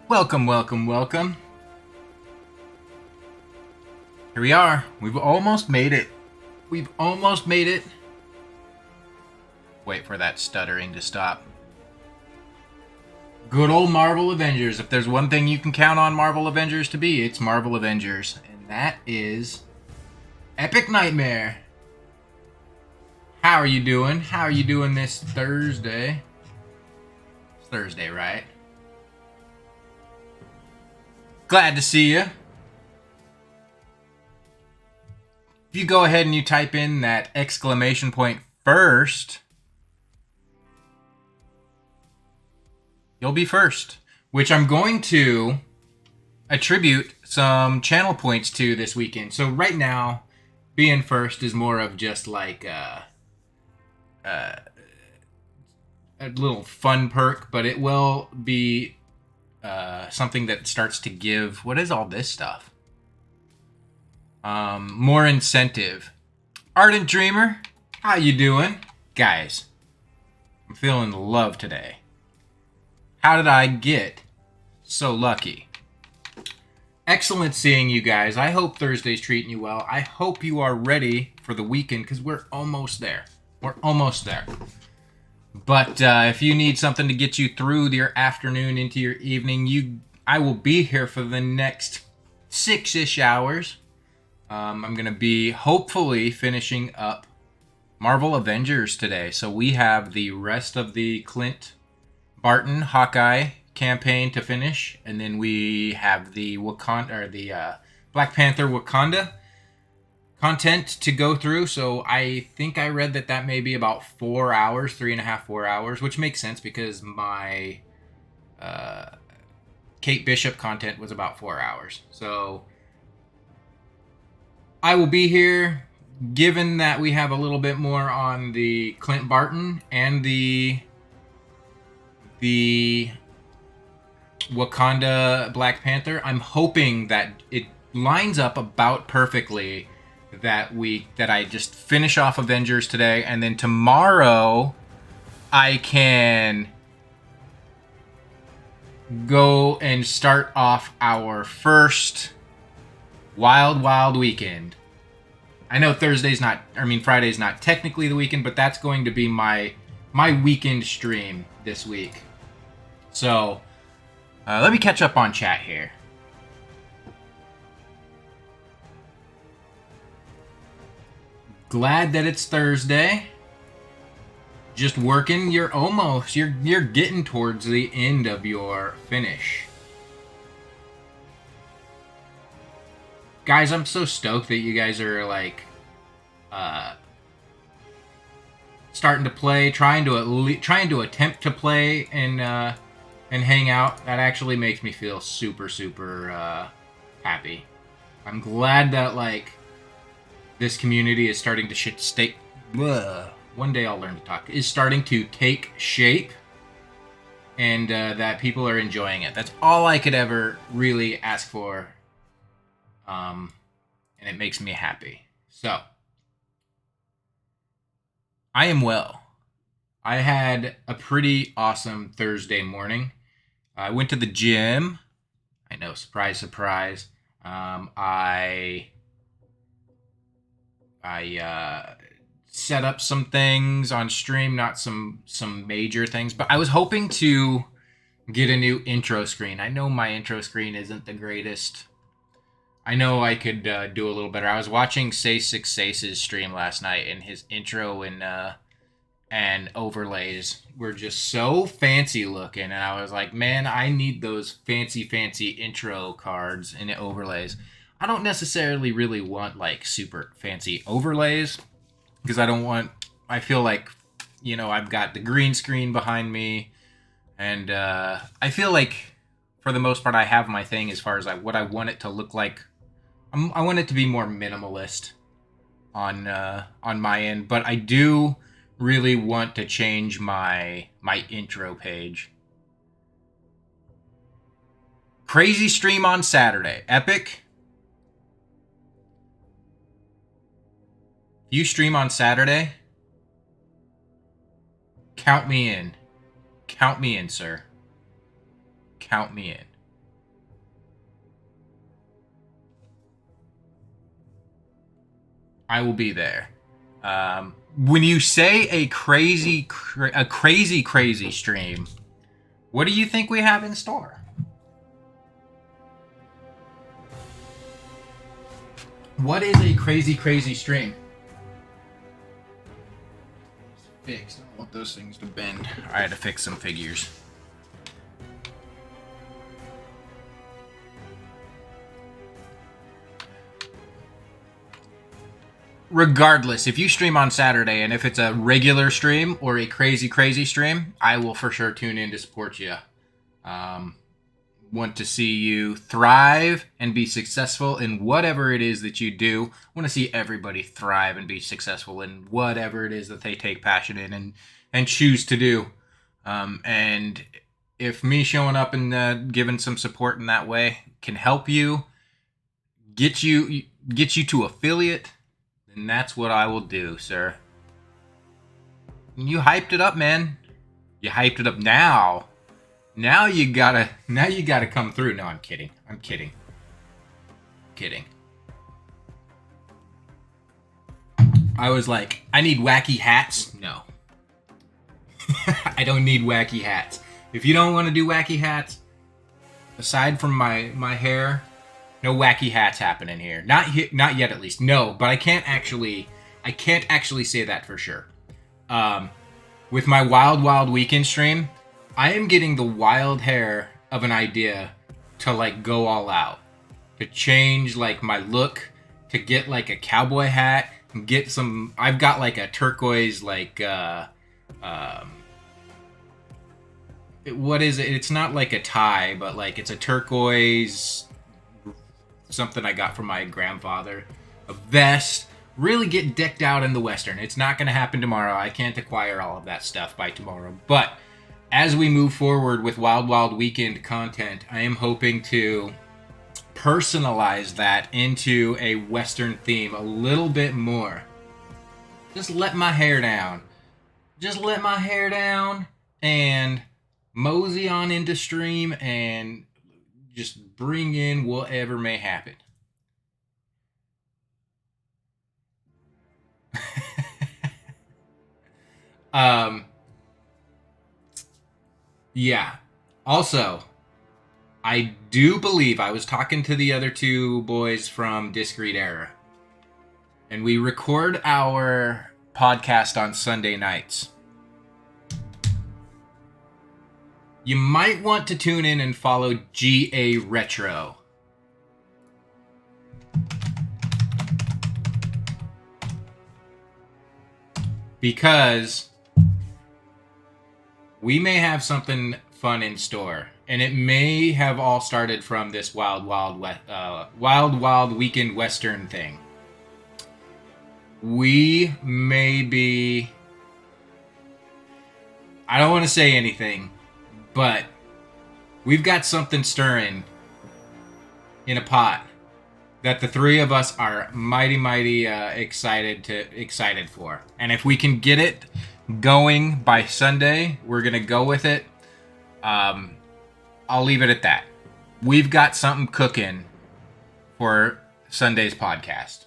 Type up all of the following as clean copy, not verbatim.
Welcome, welcome, welcome. Here we are. We've almost made it. We've almost made it. Wait for that stuttering to stop. Good old Marvel Avengers. If there's one thing you can count on Marvel Avengers to be, it's Marvel Avengers. And that is Epic Nightmare. How are you doing? How are you doing this Thursday? It's Thursday, right? Glad to see you. If you go ahead and you type in that exclamation point first, you'll be first, which I'm going to attribute some channel points to this weekend. So right now, being first is more of just like a little fun perk, but it will be something that starts to give, what is all this stuff? More incentive. Ardent Dreamer, how you doing? Guys, I'm feeling the love today. How did I get so lucky? Excellent seeing you guys. I hope Thursday's treating you well. I hope you are ready for the weekend because we're almost there. We're almost there. But if you need something to get you through your afternoon into your evening, I will be here for the next 6-ish hours. I'm going to be hopefully finishing up Marvel Avengers today. So we have the rest of the Clint Barton Hawkeye campaign to finish, and then we have the Black Panther Wakanda content to go through. So I think I read that may be about 4 hours, 3.5, 4 hours, which makes sense because my Kate Bishop content was about 4 hours. So I will be here. Given that we have a little bit more on the Clint Barton and the Wakanda Black Panther, I'm hoping that it lines up about perfectly that I just finish off Avengers today, and then tomorrow I can go and start off our first Wild weekend. I know Friday's not technically the weekend, but that's going to be my weekend stream this week. So, let me catch up on chat here. Glad that it's Thursday. Just working. You're getting towards the end of your finish. Guys, I'm so stoked that you guys are like starting to play, trying to attempt to play and hang out. That actually makes me feel super happy. I'm glad that like this community is starting to one day I'll learn to talk. Is starting to take shape, and that people are enjoying it. That's all I could ever really ask for. And it makes me happy. So, I am well. I had a pretty awesome Thursday morning. I went to the gym. I know, surprise, surprise. I set up some things on stream, not some major things, but I was hoping to get a new intro screen. I know my intro screen isn't the greatest. I know I could do a little better. I was watching Say Six Sace's stream last night, and his intro and overlays were just so fancy looking, and I was like, man, I need those fancy intro cards and overlays. I don't necessarily really want like super fancy overlays because I feel like, I've got the green screen behind me, and I feel like for the most part I have my thing as far as what I want it to look like. I want it to be more minimalist on my end, but I do really want to change my intro page. Crazy stream on Saturday. Epic. If you stream on Saturday, count me in. Count me in, sir. Count me in. I will be there. When you say a crazy stream, what do you think we have in store? What is a crazy stream? Fixed. I don't want those things to bend. I had to fix some figures. Regardless, if you stream on Saturday and if it's a regular stream or a crazy stream, I will for sure tune in to support you. Want to see you thrive and be successful in whatever it is that you do. Want to see everybody thrive and be successful in whatever it is that they take passion in and choose to do. And if me showing up and giving some support in that way can help you, get you to affiliate, then that's what I will do, sir. You hyped it up, man. You hyped it up now. Now you gotta come through. No, I'm kidding. Kidding. I was like, I need wacky hats. No. I don't need wacky hats. If you don't want to do wacky hats, aside from my hair, no wacky hats happening here. Not yet, at least. No, but I can't actually say that for sure. With my Wild Weekend stream, I am getting the wild hair of an idea to like go all out, to change like my look, to get like a cowboy hat, and get some. I've got like a turquoise like what is it? It's not like a tie, but like it's a turquoise something I got from my grandfather. A vest. Really get decked out in the Western. It's not going to happen tomorrow. I can't acquire all of that stuff by tomorrow, but as we move forward with Wild Weekend content, I am hoping to personalize that into a Western theme a little bit more. Just let my hair down. And mosey on into stream and just bring in whatever may happen. Yeah. Also, I do believe I was talking to the other two boys from Discreet Era, and we record our podcast on Sunday nights. You might want to tune in and follow GA Retro. Because we may have something fun in store, and it may have all started from this Wild Weekend Western thing. We may be, I don't want to say anything, but we've got something stirring in a pot that the three of us are mighty excited for. And if we can get it going by Sunday, we're gonna go with it. I'll leave it at that. We've got something cooking for Sunday's podcast.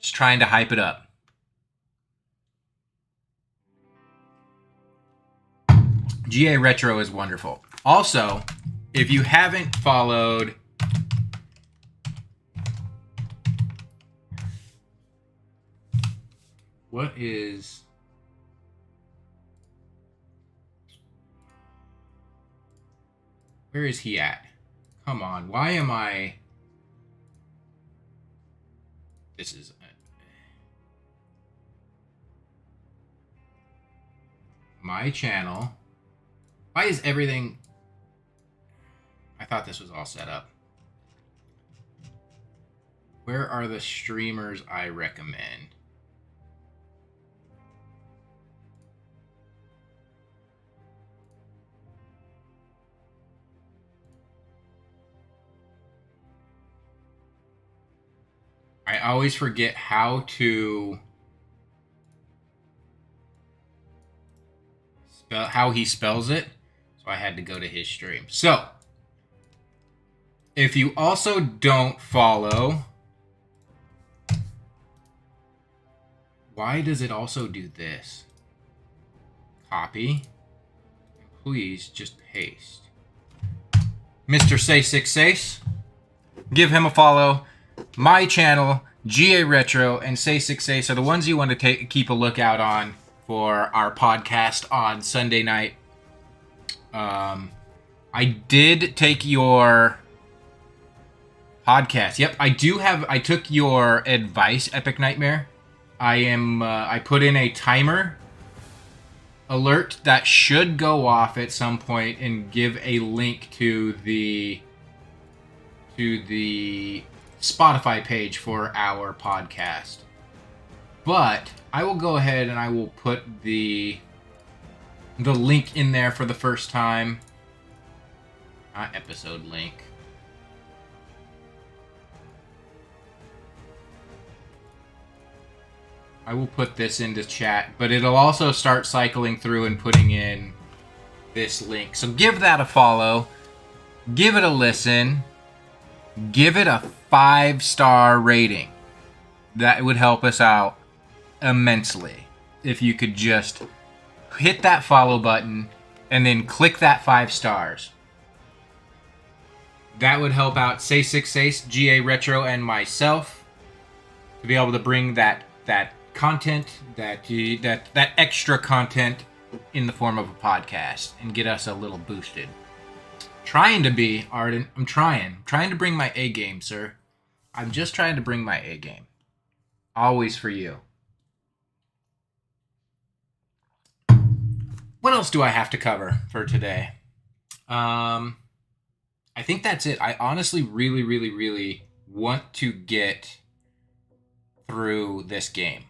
Just trying to hype it up. GA Retro is wonderful. Also, if you haven't followed where is he at? Come on, why am I... This is... my channel. Why is everything... I thought this was all set up. Where are the streamers I recommend? I always forget how to spell how he spells it, so I had to go to his stream. So, if you also don't follow Why does it also do this? Copy. Please just paste. Mr. Say6Sace. Give him a follow. My channel, GA Retro, and Say6Sace are the ones you want to keep a lookout on for our podcast on Sunday night. I did take your podcast. Yep, I took your advice, Epic Nightmare. I put in a timer alert that should go off at some point and give a link to the Spotify page for our podcast. But I will go ahead and I will put the link in there for the first time. Not episode link. I will put this into chat, but it'll also start cycling through and putting in this link. So give that a follow. Give it a listen. Give it a 5-star rating. That would help us out immensely. If you could just hit that follow button and then click that 5 stars. That would help out Say6Sace, GA Retro, and myself to be able to bring that content, that extra content in the form of a podcast and get us a little boosted. Trying to be, Arden. I'm trying to bring my A game, sir. I'm just trying to bring my A game. Always for you. What else do I have to cover for today? I think that's it. I honestly really, really, really want to get through this game.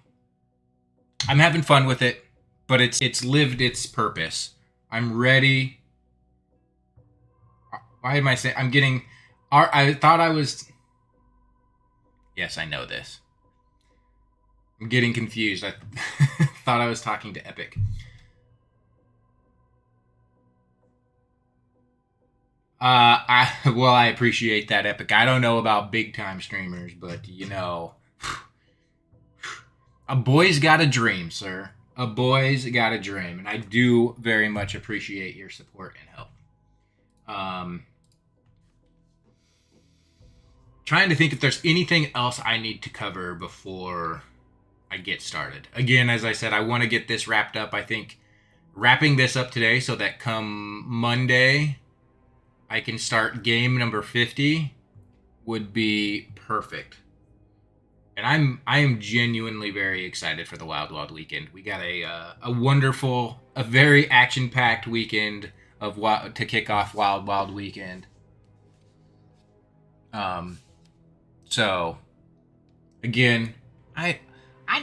I'm having fun with it, but it's lived its purpose. I'm ready. Why am I saying I'm getting? I thought I was. Yes, I know this. I'm getting confused. I thought I was talking to Epic. I appreciate that, Epic. I don't know about big time streamers, but you know, a boy's got a dream, sir. A boy's got a dream, and I do very much appreciate your support and help. Trying to think if there's anything else I need to cover before I get started. Again, as I said, I want to get this wrapped up. I think wrapping this up today so that come Monday I can start game number 50 would be perfect. And I am genuinely very excited for the Wild Wild Weekend. We got a wonderful, a very action-packed weekend to kick off Wild Wild Weekend. So again, I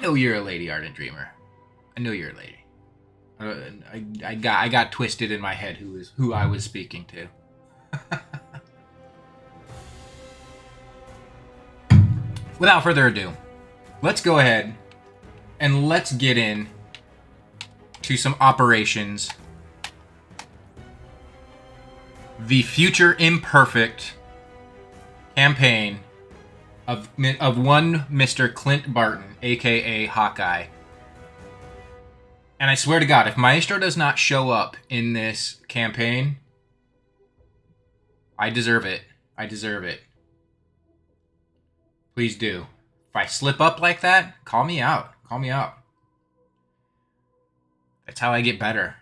know you're a lady, Ardent Dreamer. I know you're a lady. I got twisted in my head who I was speaking to. Without further ado, let's go ahead and let's get in to some operations. The Future Imperfect campaign of one Mr. Clint Barton, aka Hawkeye. And I swear to God, if Maestro does not show up in this campaign, I deserve it. I deserve it. Please do. If I slip up like that, call me out. Call me out. That's how I get better.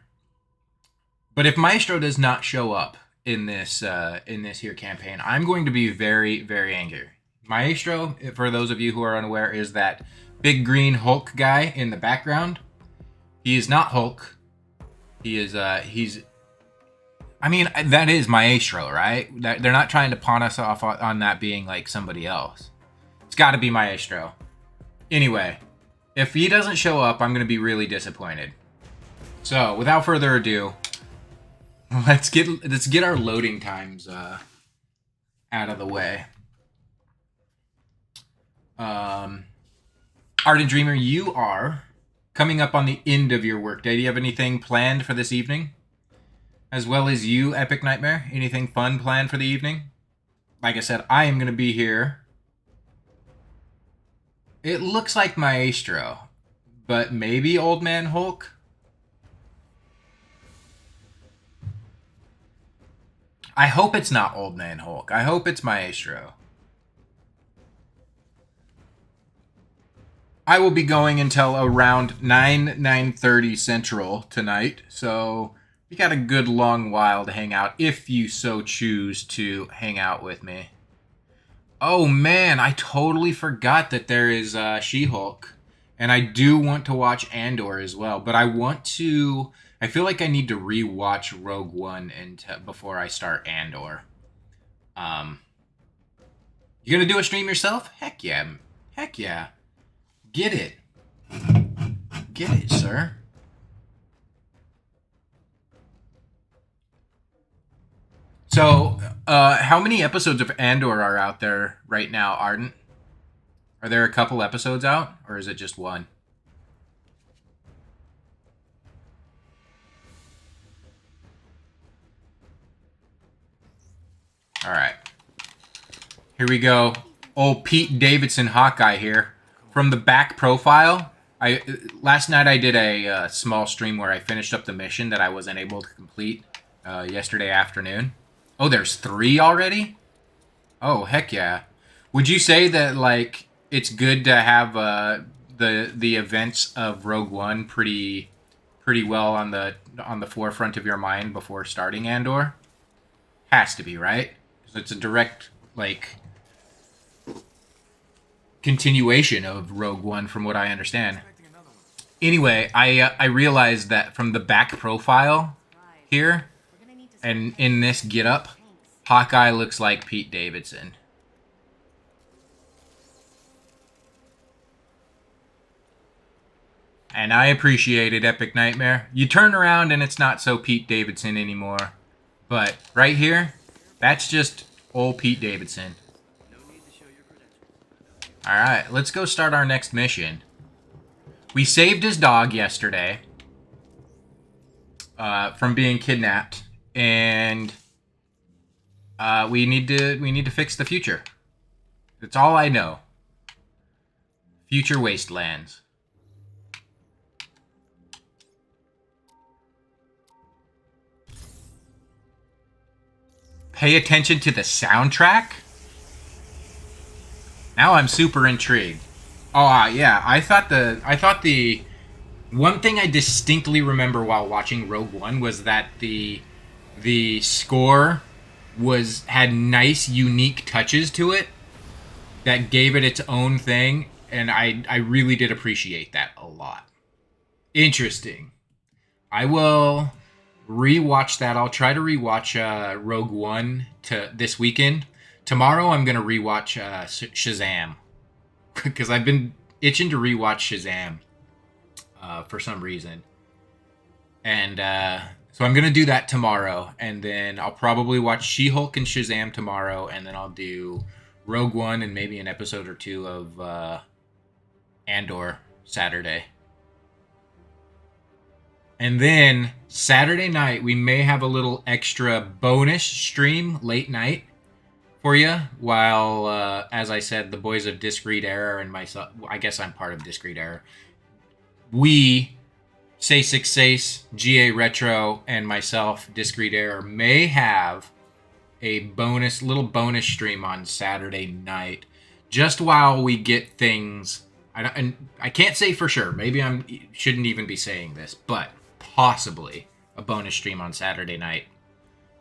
But if Maestro does not show up in this here campaign, I'm going to be very, very angry. Maestro, for those of you who are unaware, is that big green Hulk guy in the background. He is not Hulk. He is he's. I mean, that is Maestro, right? They're not trying to pawn us off on that being like somebody else. It's got to be Maestro. Anyway, if he doesn't show up, I'm going to be really disappointed. So, without further ado, let's get our loading times out of the way. Ardent Dreamer, you are coming up on the end of your workday. Do you have anything planned for this evening? As well as you, Epic Nightmare? Anything fun planned for the evening? Like I said, I am going to be here. It looks like Maestro, but maybe Old Man Hulk. I hope it's not Old Man Hulk. I hope it's Maestro. I will be going until around 9:30 Central tonight, so you got a good long while to hang out if you so choose to hang out with me. Oh man, I totally forgot that there is She-Hulk, and I do want to watch Andor as well. But I want to. I feel like I need to rewatch Rogue One before I start Andor. Um, you gonna do a stream yourself? Heck yeah, heck yeah. Get it. Get it, sir. So, how many episodes of Andor are out there right now, Ardent? Are there a couple episodes out, or is it just one? All right. Here we go. Old Pete Davidson Hawkeye here. From the back profile, last night I did a small stream where I finished up the mission that I wasn't able to complete yesterday afternoon. Oh, there's 3 already? Oh, heck yeah. Would you say that, like, it's good to have the events of Rogue One pretty well on the forefront of your mind before starting Andor? Has to be, right? So it's a direct, like, continuation of Rogue One, from what I understand. Anyway, I realized that from the back profile here, and in this getup, Hawkeye looks like Pete Davidson. And I appreciate it, Epic Nightmare. You turn around and it's not so Pete Davidson anymore. But right here, that's just old Pete Davidson. Alright, let's go start our next mission. We saved his dog yesterday from being kidnapped, and we need to fix the future. That's all I know. Future wastelands. Pay attention to the soundtrack? Now I'm super intrigued. Oh, yeah, I thought the one thing I distinctly remember while watching Rogue One was that the score had nice, unique touches to it that gave it its own thing, and I really did appreciate that a lot. Interesting. I will rewatch that. I'll try to rewatch Rogue One this weekend. Tomorrow I'm gonna rewatch Shazam because I've been itching to rewatch Shazam for some reason, and so I'm gonna do that tomorrow, and then I'll probably watch She-Hulk and Shazam tomorrow, and then I'll do Rogue One and maybe an episode or 2 of Andor Saturday. And then Saturday night, we may have a little extra bonus stream late night for you. While, as I said, the boys of Discreet Error and myself, I guess I'm part of Discreet Error. We, Say6Sace, GA Retro, and myself, Discreet Error, may have a little bonus stream on Saturday night, just while we get things. And I can't say for sure. Maybe I shouldn't even be saying this, but possibly a bonus stream on Saturday night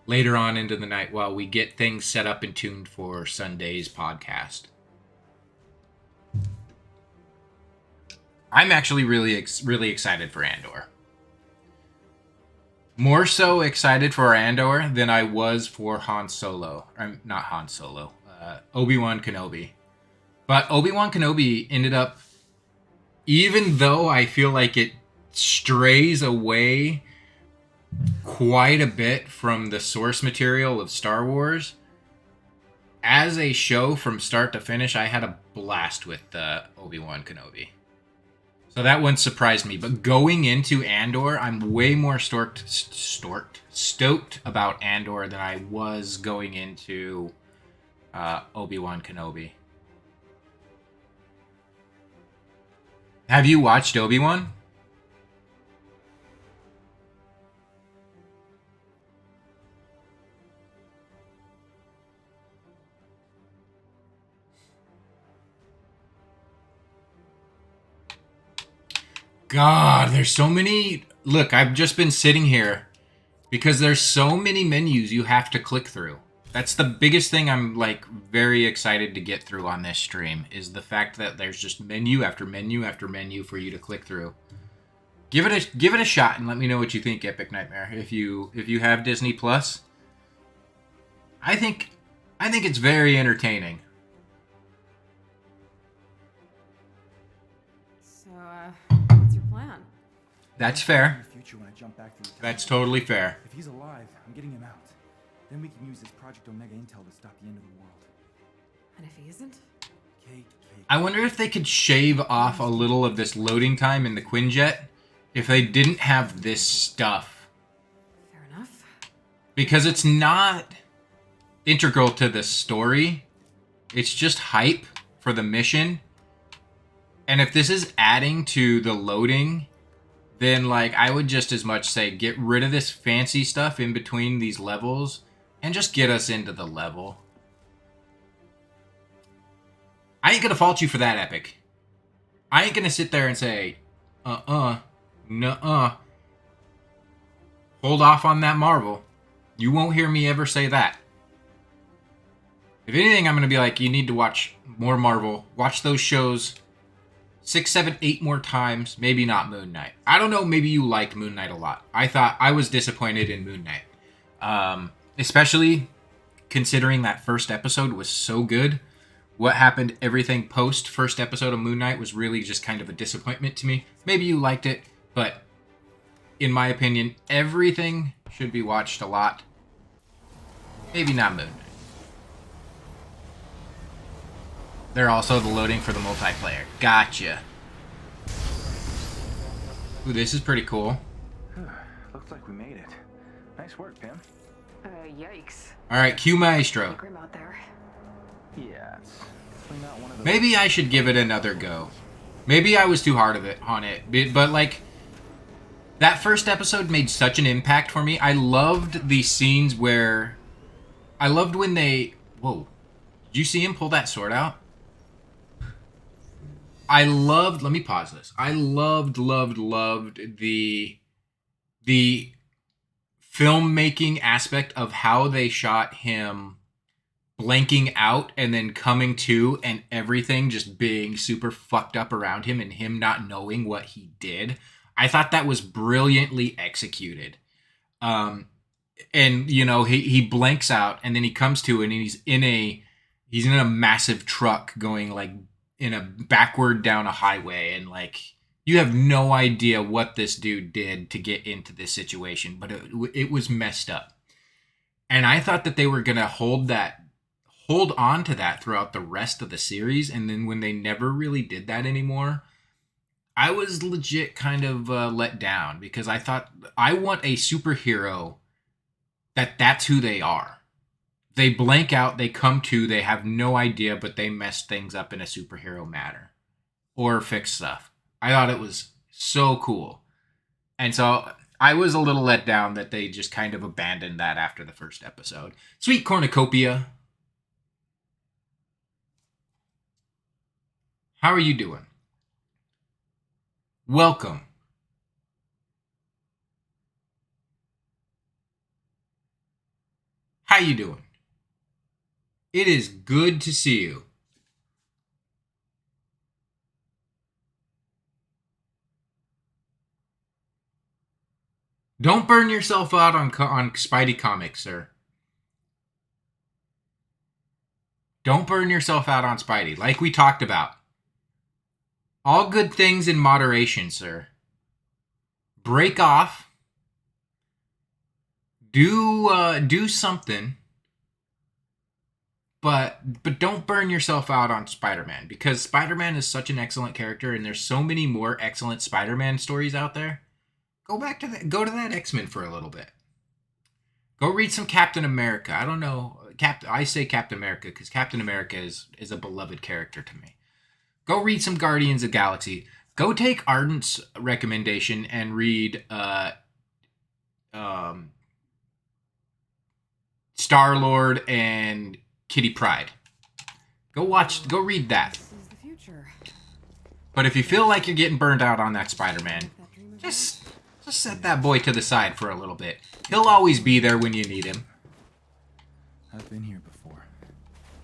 later on into the night while we get things set up and tuned for Sunday's podcast. I'm actually really excited for Andor. More so excited for Andor than I was for Han Solo. Not Han Solo. Obi-Wan Kenobi. But Obi-Wan Kenobi ended up, even though I feel like it strays away quite a bit from the source material of Star Wars, as a show from start to finish, I had a blast with Obi-Wan Kenobi. So that one surprised me. But going into Andor, I'm way more stoked about Andor than I was going into Obi-Wan Kenobi. Have you watched Obi-Wan? God, there's so many. Look, I've just been sitting here because there's so many menus you have to click through. That's the biggest thing I'm like very excited to get through on this stream is the fact that there's just menu after menu after menu for you to click through. Give it a shot and let me know what you think, Epic Nightmare. If you have Disney Plus, I think it's very entertaining. So, what's your plan? That's fair. When I jump back through the That's totally fair. If he's alive, I'm getting him out. Then we can use this Project Omega intel to stop the end of the world. And if he isn't? Kate. I wonder if they could shave off a little of this loading time in the Quinjet if they didn't have this stuff. Fair enough. Because it's not integral to the story. It's just hype for the mission. And if this is adding to the loading, then like I would just as much say get rid of this fancy stuff in between these levels and just get us into the level. I ain't gonna fault you for that, Epic. I ain't gonna sit there and say, nuh-uh. Hold off on that Marvel. You won't hear me ever say that. If anything, I'm gonna be like, you need to watch more Marvel. Watch those shows 6, 7, 8 more times. Maybe not Moon Knight. I don't know, maybe you liked Moon Knight a lot. I was disappointed in Moon Knight. Especially considering that first episode was so good. What happened, everything post first episode of Moon Knight was really just kind of a disappointment to me. Maybe you liked it, but in my opinion, everything should be watched a lot. Maybe not Moon Knight. They're also the loading for the multiplayer. Gotcha. Ooh, this is pretty cool. Looks like we made it. Nice work, Pim. Yikes. Alright, cue Maestro. Grim out there. Yeah, it's definitely not one of those. Maybe I should give it another go. Maybe I was too hard on it. But like, that first episode made such an impact for me. I loved the scenes where... I loved when they... Whoa. Did you see him pull that sword out? I loved... Let me pause this. I loved the filmmaking aspect of how they shot him blanking out and then coming to and everything just being super fucked up around him and him not knowing what he did. I thought that was brilliantly executed. And you know, he blanks out and then he comes to and he's in a massive truck going like in a backward down a highway, and like you have no idea what this dude did to get into this situation, but it was messed up. And I thought that they were going to hold on to that throughout the rest of the series. And then when they never really did that anymore, I was legit kind of let down, because I thought I want a superhero that's who they are. They blank out, they come to, they have no idea, but they mess things up in a superhero manner or fix stuff. I thought it was so cool. And so I was a little let down that they just kind of abandoned that after the first episode. Sweet Cornucopia. How are you doing? Welcome. How you doing? It is good to see you. Don't burn yourself out on Spidey comics, sir. Don't burn yourself out on Spidey, like we talked about. All good things in moderation, sir. Break off. Do something. But don't burn yourself out on Spider-Man, because Spider-Man is such an excellent character, and there's so many more excellent Spider-Man stories out there. Go to that X-Men for a little bit. Go read some Captain America. I don't know. I say Captain America because Captain America is a beloved character to me. Go read some Guardians of the Galaxy. Go take Ardent's recommendation and read Star-Lord and Kitty Pryde. Go read that. This is the future. But if you feel like you're getting burned out on that Spider-Man, just set that boy to the side for a little bit. He'll always be there when you need him. I've been here before.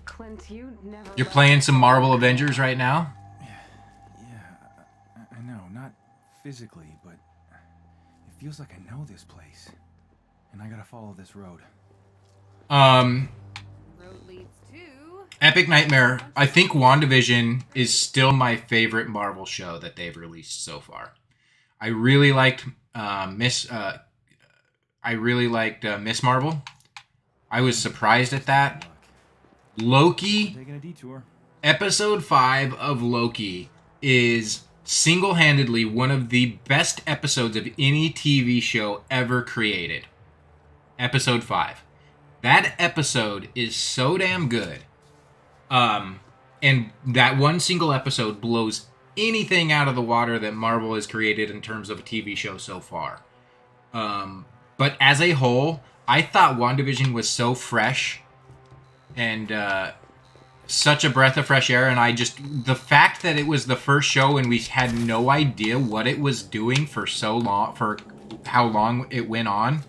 Clint, you never. You're playing some Marvel Avengers right now? Yeah, I know. Not physically, but it feels like I know this place. And I gotta follow this road. Road leads to. Epic Nightmare. I think WandaVision is still my favorite Marvel show that they've released so far. I really liked Miss Marvel. I was surprised at that. Loki, Taking a detour. episode 5 of Loki is single-handedly one of the best episodes of any TV show ever created. Episode 5. That episode is so damn good. And that one single episode blows anything out of the water that Marvel has created in terms of a TV show so far. But as a whole, I thought WandaVision was so fresh and such a breath of fresh air. And the fact that it was the first show and we had no idea what it was doing for so long, for how long it went on.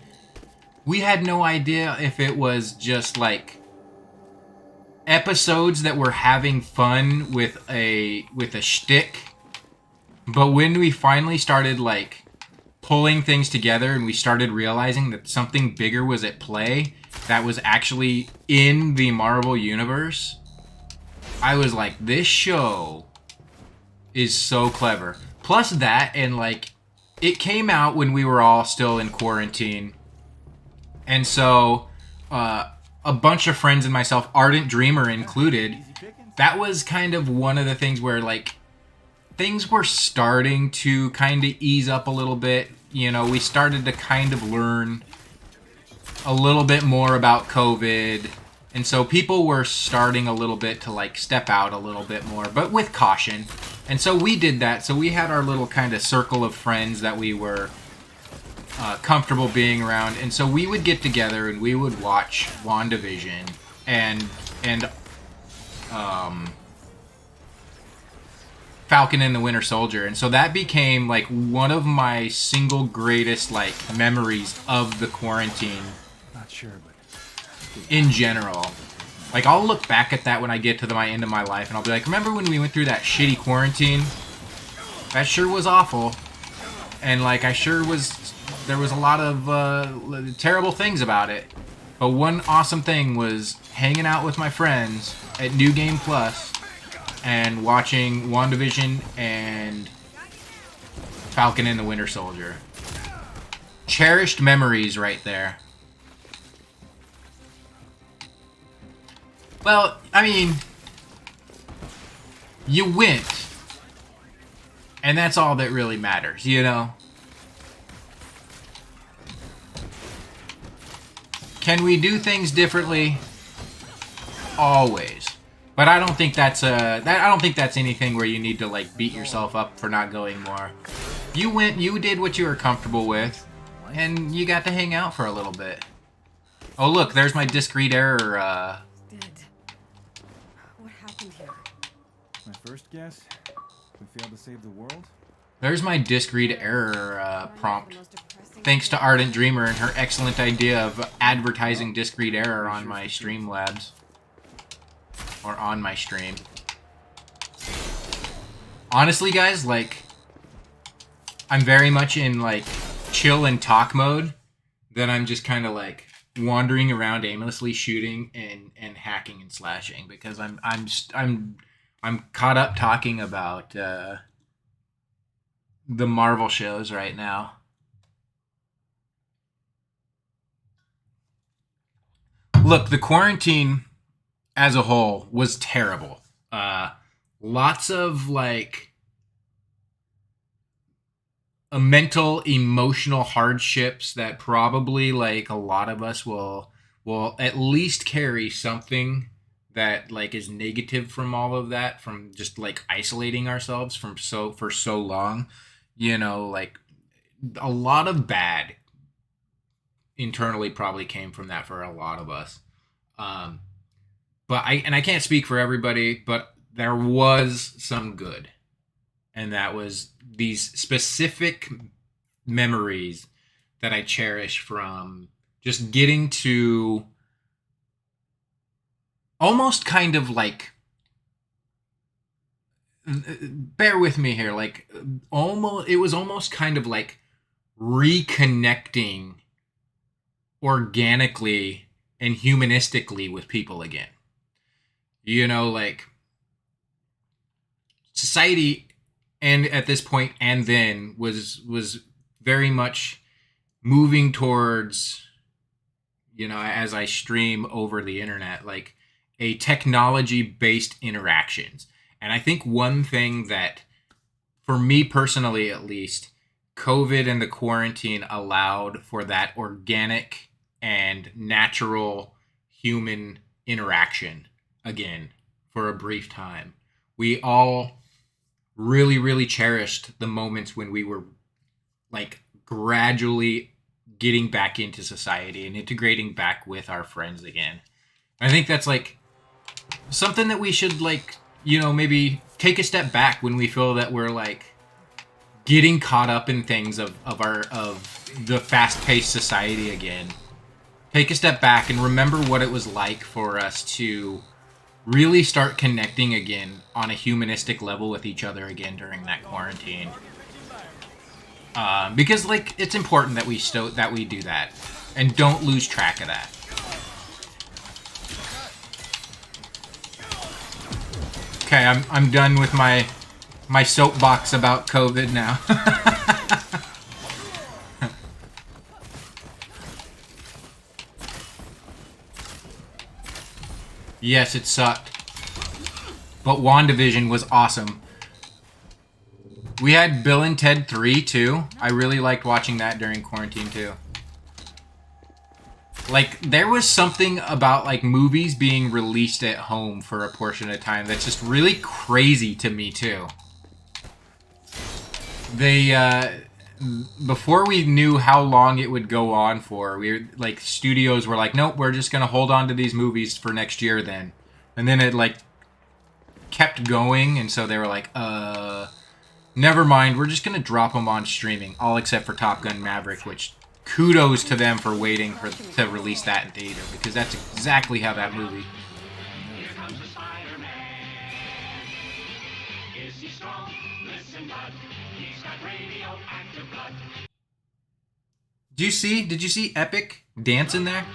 We had no idea if it was just like episodes that were having fun with a shtick. But when we finally started like pulling things together and we started realizing that something bigger was at play that was actually in the Marvel universe, I was like, this show is so clever. Plus that, and like, it came out when we were all still in quarantine. And so, a bunch of friends and myself, Ardent Dreamer included, that was kind of one of the things where, like, things were starting to kind of ease up a little bit. You know, we started to kind of learn a little bit more about COVID. And so people were starting a little bit to, like, step out a little bit more, but with caution. And so we did that. So we had our little kind of circle of friends that we were comfortable being around, and so we would get together and we would watch WandaVision and Falcon and the Winter Soldier, and so that became like one of my single greatest like memories of the quarantine. Not sure, but In general, like I'll look back at that when I get to my end of my life, and I'll be like, remember when we went through that shitty quarantine? That sure was awful, and like there was a lot of terrible things about it. But one awesome thing was hanging out with my friends at New Game Plus and watching WandaVision and Falcon and the Winter Soldier. Cherished memories right there. Well, I mean, you went. And that's all that really matters, you know? Can we do things differently? Always. But I don't think that's anything where you need to like beat yourself up for not going more. You went, you did what you were comfortable with, and you got to hang out for a little bit. Oh look, there's my discrete error. Dead. What happened here? my first guess, we failed to save the world. There's my discrete error prompt. Thanks to Ardent Dreamer and her excellent idea of advertising discrete error on my Streamlabs. Or on my stream. Honestly, guys, like, I'm very much in, like, chill and talk mode. Then I'm just kind of, like, wandering around aimlessly shooting and hacking and slashing. Because I'm caught up talking about the Marvel shows right now. Look, the quarantine as a whole was terrible. Lots of like mental, emotional hardships that probably like a lot of us will at least carry something that like is negative from all of that, from just like isolating ourselves from for so long. You know, like a lot of bad internally probably came from that for a lot of us. Um, but I can't speak for everybody, but there was some good, and that was these specific memories that I cherish from just getting to almost kind of like, bear with me here, like almost, it was almost kind of like reconnecting organically and humanistically with people again. You know, like society, and at this point and then was very much moving towards, you know, as I stream over the internet, like a technology based interactions. And I think one thing that, for me personally at least, COVID and the quarantine allowed for that organic and natural human interaction again for a brief time. We all really, really cherished the moments when we were like gradually getting back into society and integrating back with our friends again. I think that's like something that we should, like, you know, maybe take a step back when we feel that we're like getting caught up in things of the fast-paced society again. Take a step back and remember what it was like for us to really start connecting again on a humanistic level with each other again during that quarantine. Because like it's important that we do that and don't lose track of that. Okay, I'm done with my soapbox about COVID now. Yes, it sucked. But WandaVision was awesome. We had Bill and Ted 3 too. I really liked watching that during quarantine too. Like, there was something about like movies being released at home for a portion of time that's just really crazy to me too. They before we knew how long it would go on for, we were like, studios were like, nope, we're just gonna hold on to these movies for next year then. And then it like kept going, and so they were like, never mind, we're just gonna drop them on streaming, all except for Top Gun Maverick, which kudos to them for waiting to release that in theater, because that's exactly how that movie. Here comes the Spider-Man. Is he strong? Listen, bud. He's got radioactive blood. Did you see Epic dancing there?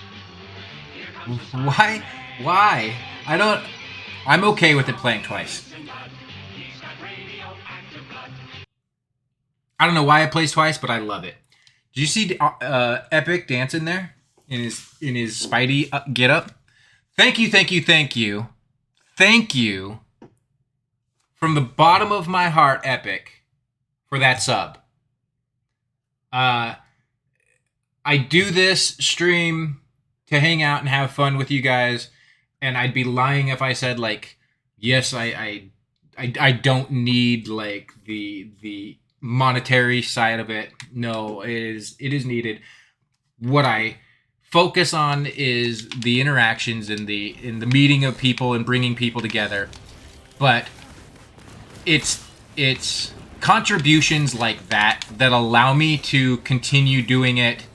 Why? I'm okay with it playing twice. I don't know why it plays twice, but I love it. Did you see Epic dancing there in his Spidey get up? Thank you from the bottom of my heart, Epic, for that sub. I do this stream to hang out and have fun with you guys, and I'd be lying if I said like, yes, I don't need like the monetary side of it. No, it is needed. What I focus on is the interactions and the meeting of people and bringing people together. But it's contributions like that allow me to continue doing it,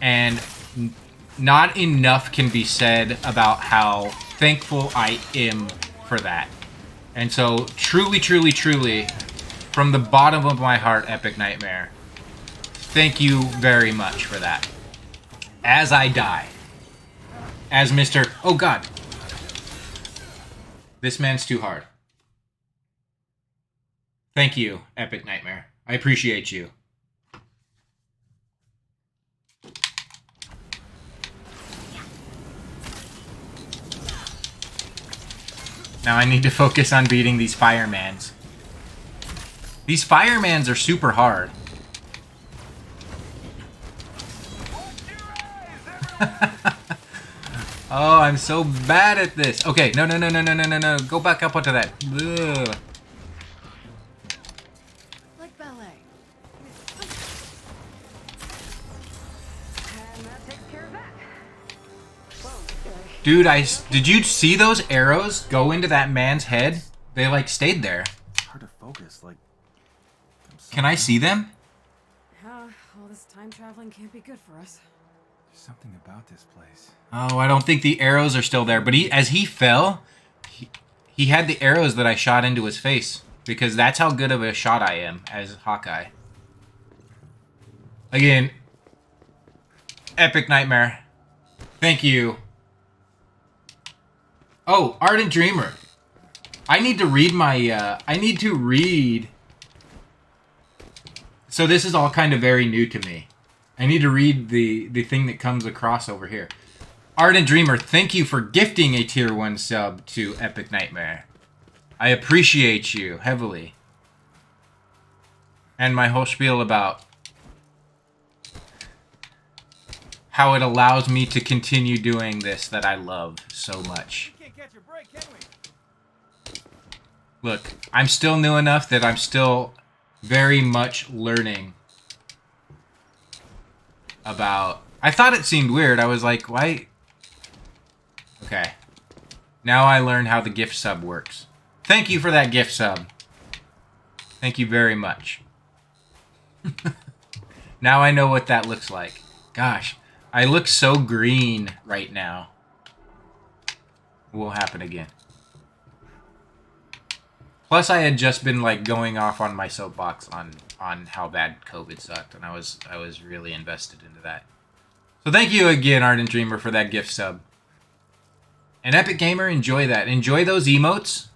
and not enough can be said about how thankful I am for that. And so truly, from the bottom of my heart, Epic Nightmare, thank you very much for that. As I die. As Mr. Oh God. This man's too hard. Thank you, Epic Nightmare. I appreciate you. Now I need to focus on beating these firemans. These firemans are super hard. Oh, I'm so bad at this. Okay, no, no, no, no, no, no, no, no. Go back up onto that. Ugh. Like ballet. And that takes care of that. Whoa. Dude, did you see those arrows go into that man's head? They like stayed there. It's hard to focus, like... Can I see them? All this time traveling can't be good for us. There's something about this place. Oh, I don't think the arrows are still there. But as he fell, he had the arrows that I shot into his face. Because that's how good of a shot I am as Hawkeye. Again, epic nightmare. Thank you. Oh, Ardent Dreamer. I need to read my, So this is all kind of very new to me. I need to read the thing that comes across over here. Ardent Dreamer, thank you for gifting a tier 1 sub to Epic Nightmare. I appreciate you heavily. And my whole spiel about how it allows me to continue doing this that I love so much. Can't catch a break, can we? Look, I'm still new enough that I'm still very much learning about... I thought it seemed weird. I was like, why? Okay. Now I learn how the gift sub works. Thank you for that gift sub. Thank you very much. Now I know what that looks like. Gosh, I look so green right now. Will happen again. Plus, I had just been like going off on my soapbox on how bad COVID sucked, and I was really invested into that. So thank you again, Ardent Dreamer, for that gift sub. And Epic Gamer, enjoy that. Enjoy those emotes.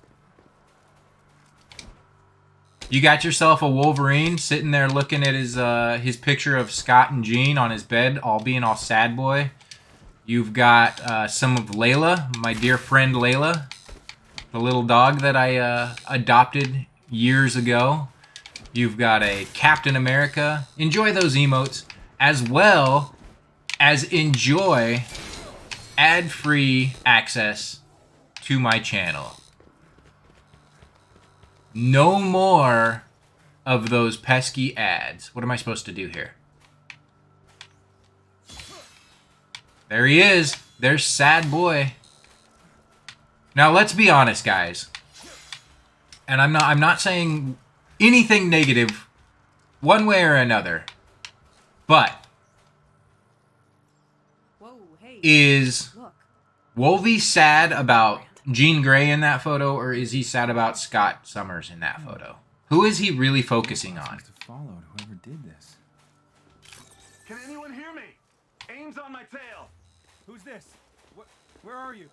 You got yourself a Wolverine sitting there looking at his picture of Scott and Jean on his bed, all being all sad boy. You've got some of Layla, my dear friend Layla, the little dog that I adopted years ago. You've got a Captain America. Enjoy those emotes, as well as enjoy ad-free access to my channel. No more of those pesky ads. What am I supposed to do here? There he is. There's sad boy. Now let's be honest, guys. And I'm not saying anything negative one way or another. But Whoa, hey. is Look. Wolvie sad about Jean Grey in that photo, or is he sad about Scott Summers in that photo? Who is he really focusing on? Must have followed whoever did this. Can anyone hear me? Aim's on my tail. Who's this? Where are you?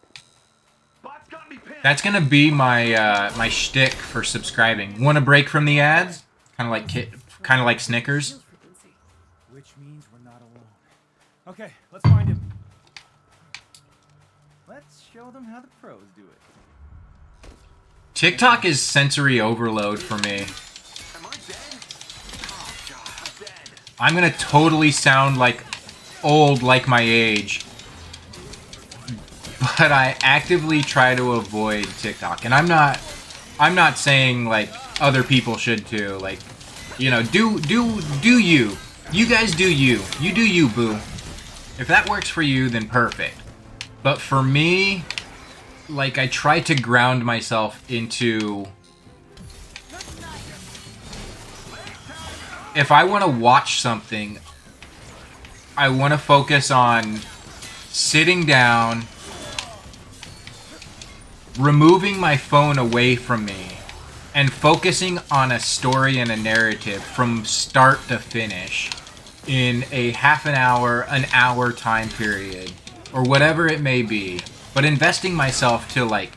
Bot's got me pinned. That's gonna be my my shtick for subscribing. Want a break from the ads? Kind of like Snickers. Field frequency. Which means we're not alone. Okay, let's find him. Let's show them how the pros do it. TikTok is sensory overload for me. Am I dead? Oh god, I'm dead. I'm gonna totally sound like old like my age. But I actively try to avoid TikTok. And I'm not saying like other people should too. Like, you know, do you. You guys do you. You do you, boo. If that works for you, then perfect. But for me, like, I try to ground myself into... If I want to watch something, I want to focus on sitting down, removing my phone away from me, and focusing on a story and a narrative from start to finish in a half an hour time period, or whatever it may be. But investing myself to, like,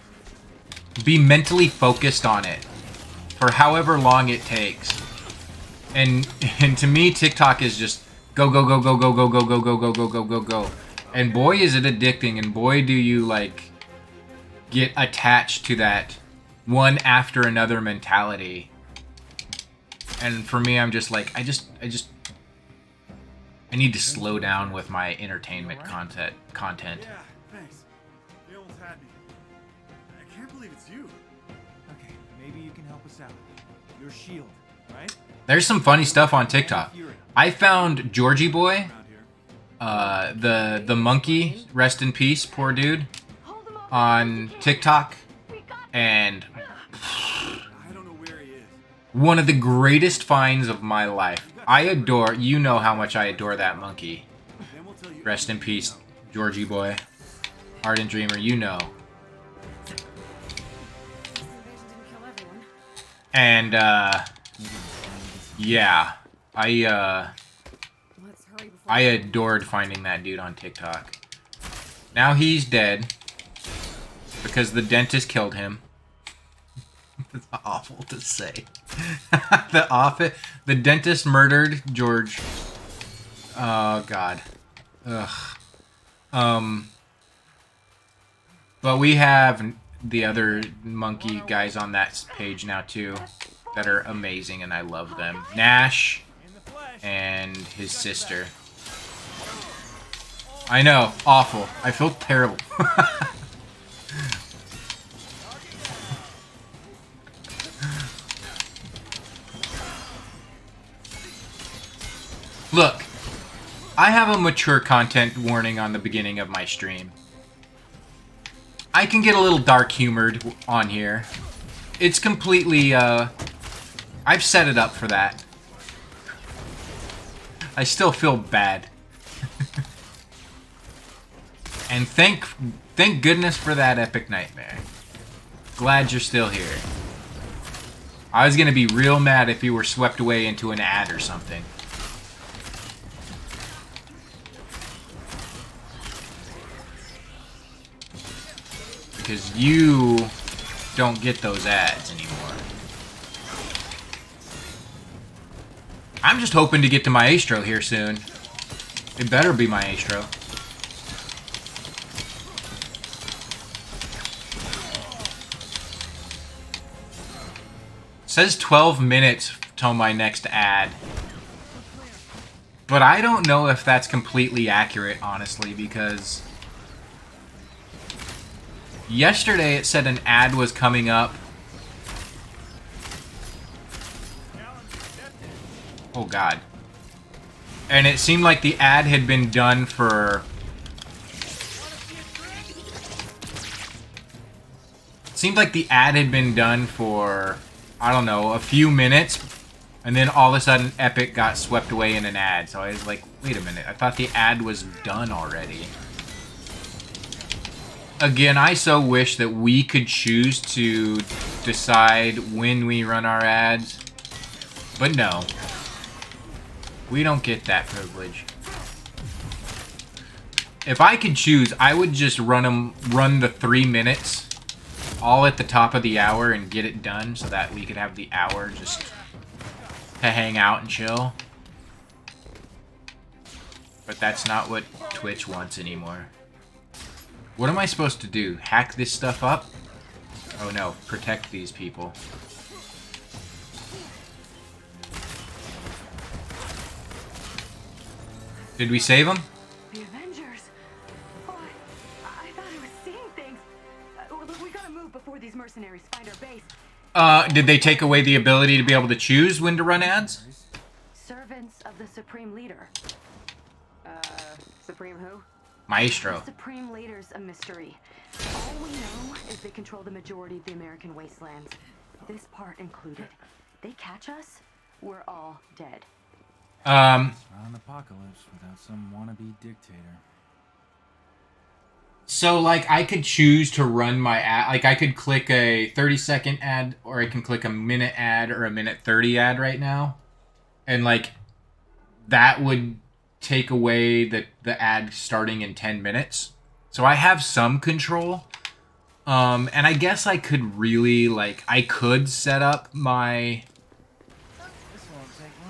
be mentally focused on it for however long it takes. And to me, TikTok is just go, go, go, go, go, go, go, go, go, go, go, go, go, go. And boy, is it addicting, and boy, do you, like, get attached to that one after another mentality. And for me, I'm just like, I need to slow down with my entertainment content. Yeah, thanks. believe it's you. Okay, maybe you can help us out. Your shield, right? There's some funny stuff on TikTok. I found Georgie Boy, Around here. the monkey, rest in peace, poor dude, on TikTok, and I don't know where he is. one of the greatest finds of my life. I adore, you know how much I adore that monkey. Then we'll tell you. Rest in peace, Georgie Boy. Ardent Dreamer, you know. This invasion didn't kill everyone. And, yeah. Let's hurry before I adored finding that dude on TikTok. Now he's dead. Because the dentist killed him. It's awful to say. The dentist murdered George. Oh, God. Ugh. But we have the other monkey guys on that page now, too. That are amazing, and I love them. Nash and his sister. I know, awful. I feel terrible. Look, I have a mature content warning on the beginning of my stream. I can get a little dark humored on here. It's completely, I've set it up for that. I still feel bad. And thank goodness for that epic nightmare. Glad you're still here. I was gonna be real mad if you were swept away into an ad or something. Because you don't get those ads anymore. I'm just hoping to get to Maestro here soon. It better be Maestro. It says 12 minutes till my next ad. But I don't know if that's completely accurate, honestly, because yesterday it said an ad was coming up. Oh, God. And it seemed like the ad had been done for... It seemed like the ad had been done for, I don't know, a few minutes. And then all of a sudden, Epic got swept away in an ad. So I was like, wait a minute. I thought the ad was done already. Again, I so wish that we could choose to decide when we run our ads. But no. We don't get that privilege. If I could choose, I would just run the 3 minutes all at the top of the hour and get it done so that we could have the hour just to hang out and chill. But that's not what Twitch wants anymore. What am I supposed to do? Hack this stuff up? Oh no, protect these people. Did we save them? The Avengers. Oh, I thought I was seeing things. Look, we gotta move before these mercenaries find our base. Did they take away the ability to be able to choose when to run ads? Servants of the Supreme Leader. Supreme who? Maestro. The Supreme Leader's a mystery. All we know is they control the majority of the American wastelands. This part included. They catch us, we're all dead. It's not an apocalypse without some wannabe dictator. So, like, I could choose to run my ad. Like, I could click a 30-second ad, or I can click a minute ad, or a minute 30 ad right now. And, like, that would take away the ad starting in 10 minutes. So I have some control. And I guess I could really, like, I could set up my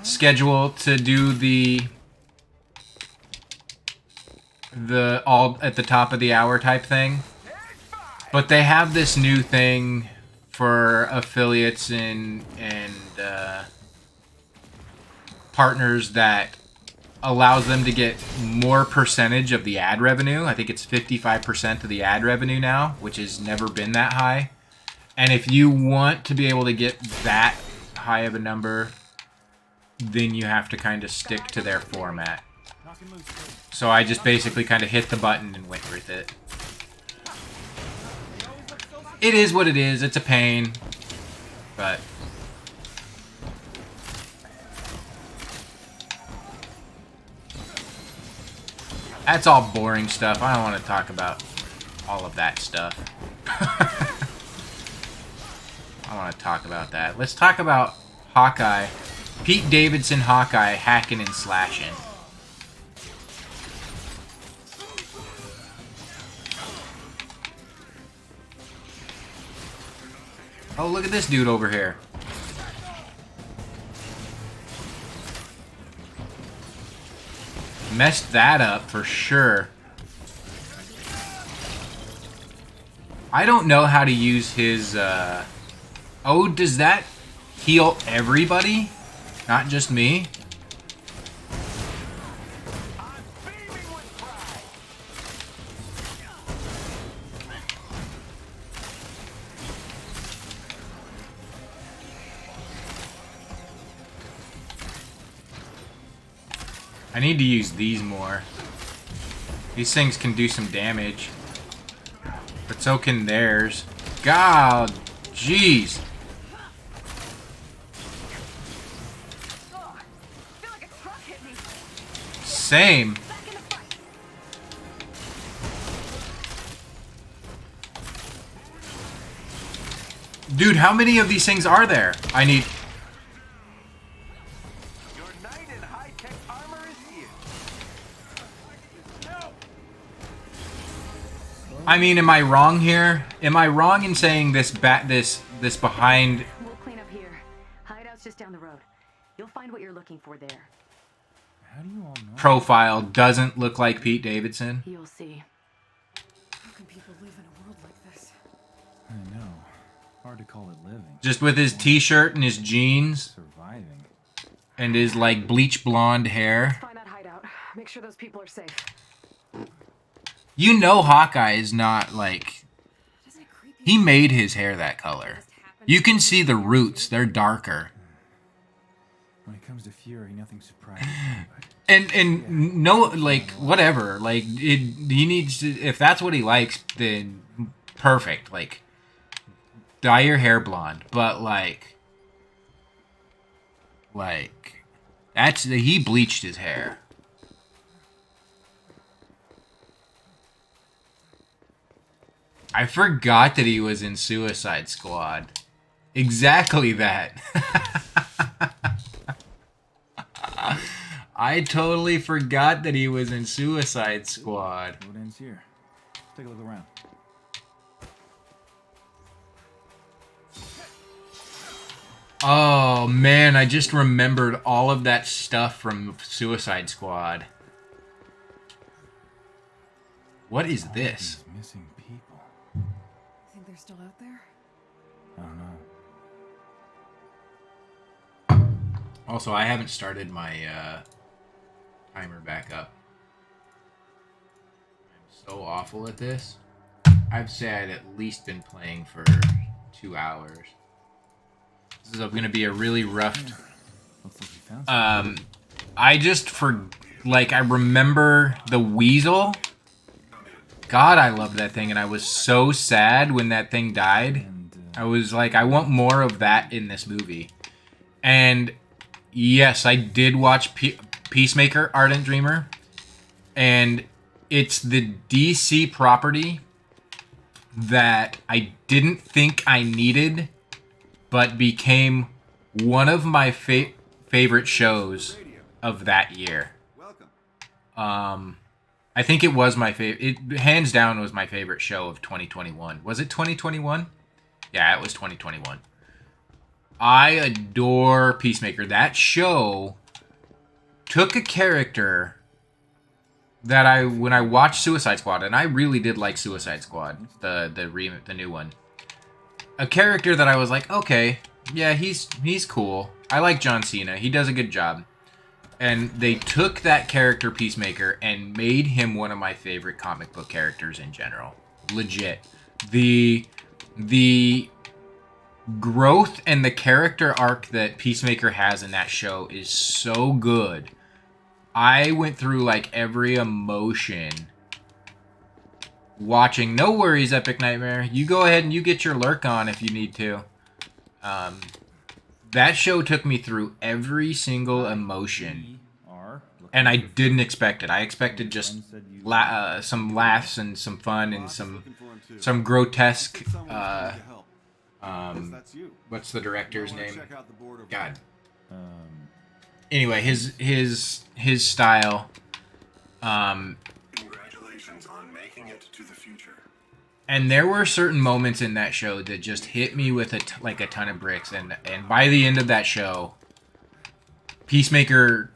schedule to do the all at the top of the hour type thing. But they have this new thing for affiliates and partners that allows them to get more percentage of the ad revenue. I think it's 55% of the ad revenue now, which has never been that high. And if you want to be able to get that high of a number, then you have to kind of stick to their format. So I just basically kind of hit the button and went with it. It is what it is. It's a pain. But... that's all boring stuff. I don't want to talk about all of that stuff. I want to talk about that. Let's talk about Hawkeye. Pete Davidson Hawkeye hacking and slashing. Oh, look at this dude over here. Messed that up for sure. I don't know how to use his, oh, does that heal everybody? Not just me? I need to use these more. These things can do some damage. But so can theirs. God, jeez. Same. Dude, how many of these things are there? I need... Your knight in high-tech armor is here. I mean, am I wrong here? Am I wrong in saying this behind We'll clean up here. Hideout's just down the road. You'll find what you're looking for there. How do you all know? profile doesn't look like Pete Davidson? You'll see. How can people live in a world like this? I know. Hard to call it living. Just with his t-shirt and his jeans Surviving. and his like bleach blonde hair. Find that hideout. Make sure those people are safe. You know Hawkeye is not like... Doesn't it creep you He made his hair that color. You can see the roots. They're darker. When it comes to Fury, nothing surprises me. But And no, like, whatever. Like, he needs to... if that's what he likes, then perfect. Like, dye your hair blonde. But, like... that's... he bleached his hair. I forgot that he was in Suicide Squad. Exactly that. I totally forgot that he was in Suicide Squad. what ends here? Let's take a look around. Oh man, I just remembered all of that stuff from Suicide Squad. What is this? These missing people. think they're still out there? I don't know. Also, I haven't started my timer back up. I'm so awful at this. I'd say I'd at least been playing for 2 hours. This is going to be a really rough... Looks like we found something. I just I remember the weasel. God, I loved that thing, and I was so sad when that thing died. And, I was like, I want more of that in this movie. And yes, I did watch Peacemaker, Ardent Dreamer, and it's the DC property that I didn't think I needed, but became one of my favorite shows of that year. I think it was my favorite. It hands down was my favorite show of 2021. Was it 2021? Yeah, it was 2021. I adore Peacemaker. That show took a character that when I watched Suicide Squad, and I really did like Suicide Squad, the new one. A character that I was like, okay, yeah, he's cool. I like John Cena. He does a good job. And they took that character, Peacemaker, and made him one of my favorite comic book characters in general. Legit. The growth and the character arc that Peacemaker has in that show is so good. I went through like every emotion watching. No worries, Epic Nightmare. You go ahead and you get your lurk on if you need to. That show took me through every single emotion, and I didn't expect it. I expected just some laughs and some fun and some grotesque. What's the director's name? God. Anyway, his style. Congratulations on making it to the future. And there were certain moments in that show that just hit me with like a ton of bricks. And by the end of that show, Peacemaker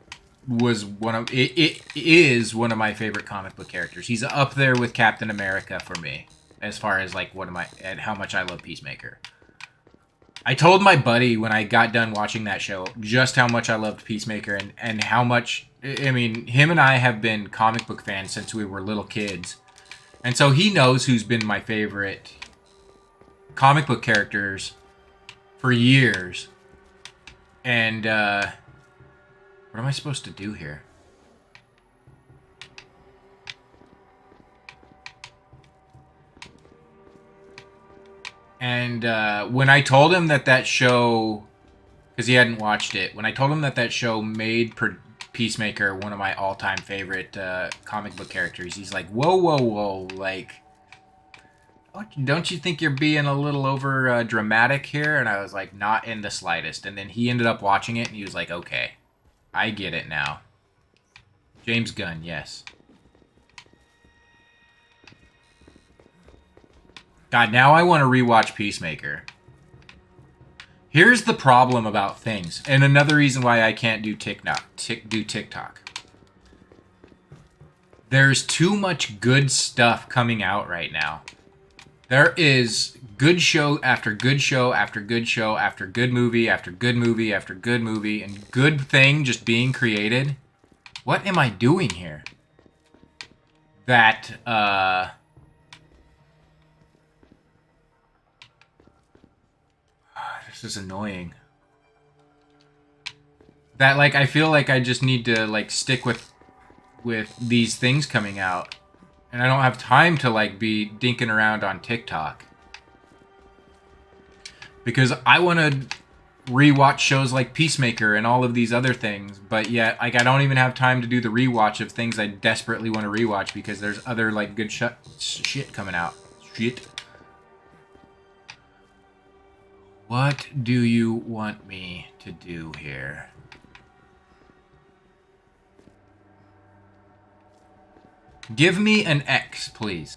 was it is one of my favorite comic book characters. He's up there with Captain America for me, as far as like and how much I love Peacemaker. I told my buddy when I got done watching that show just how much I loved Peacemaker and how much, I mean, him and I have been comic book fans since we were little kids. And so he knows who's been my favorite comic book characters for years. And, what am I supposed to do here? And when I told him that show, because he hadn't watched it, when I told him that show made Peacemaker one of my all-time favorite comic book characters, he's like, whoa, whoa, whoa, like, don't you think you're being a little over dramatic here? And I was like, not in the slightest. And then he ended up watching it, and he was like, okay, I get it now. James Gunn, yes. God, now I want to rewatch Peacemaker. Here's the problem about things, and another reason why I can't do TikTok. There's too much good stuff coming out right now. There is good show after good show after good show after good movie after good movie after good movie and good thing just being created. What am I doing here? That, this is annoying. That, like, I feel like I just need to, like, stick with these things coming out. And I don't have time to, like, be dinking around on TikTok. Because I want to rewatch shows like Peacemaker and all of these other things. But yet, like, I don't even have time to do the rewatch of things I desperately want to rewatch. Because there's other, like, good shit coming out. Shit. What do you want me to do here? Give me an X, please.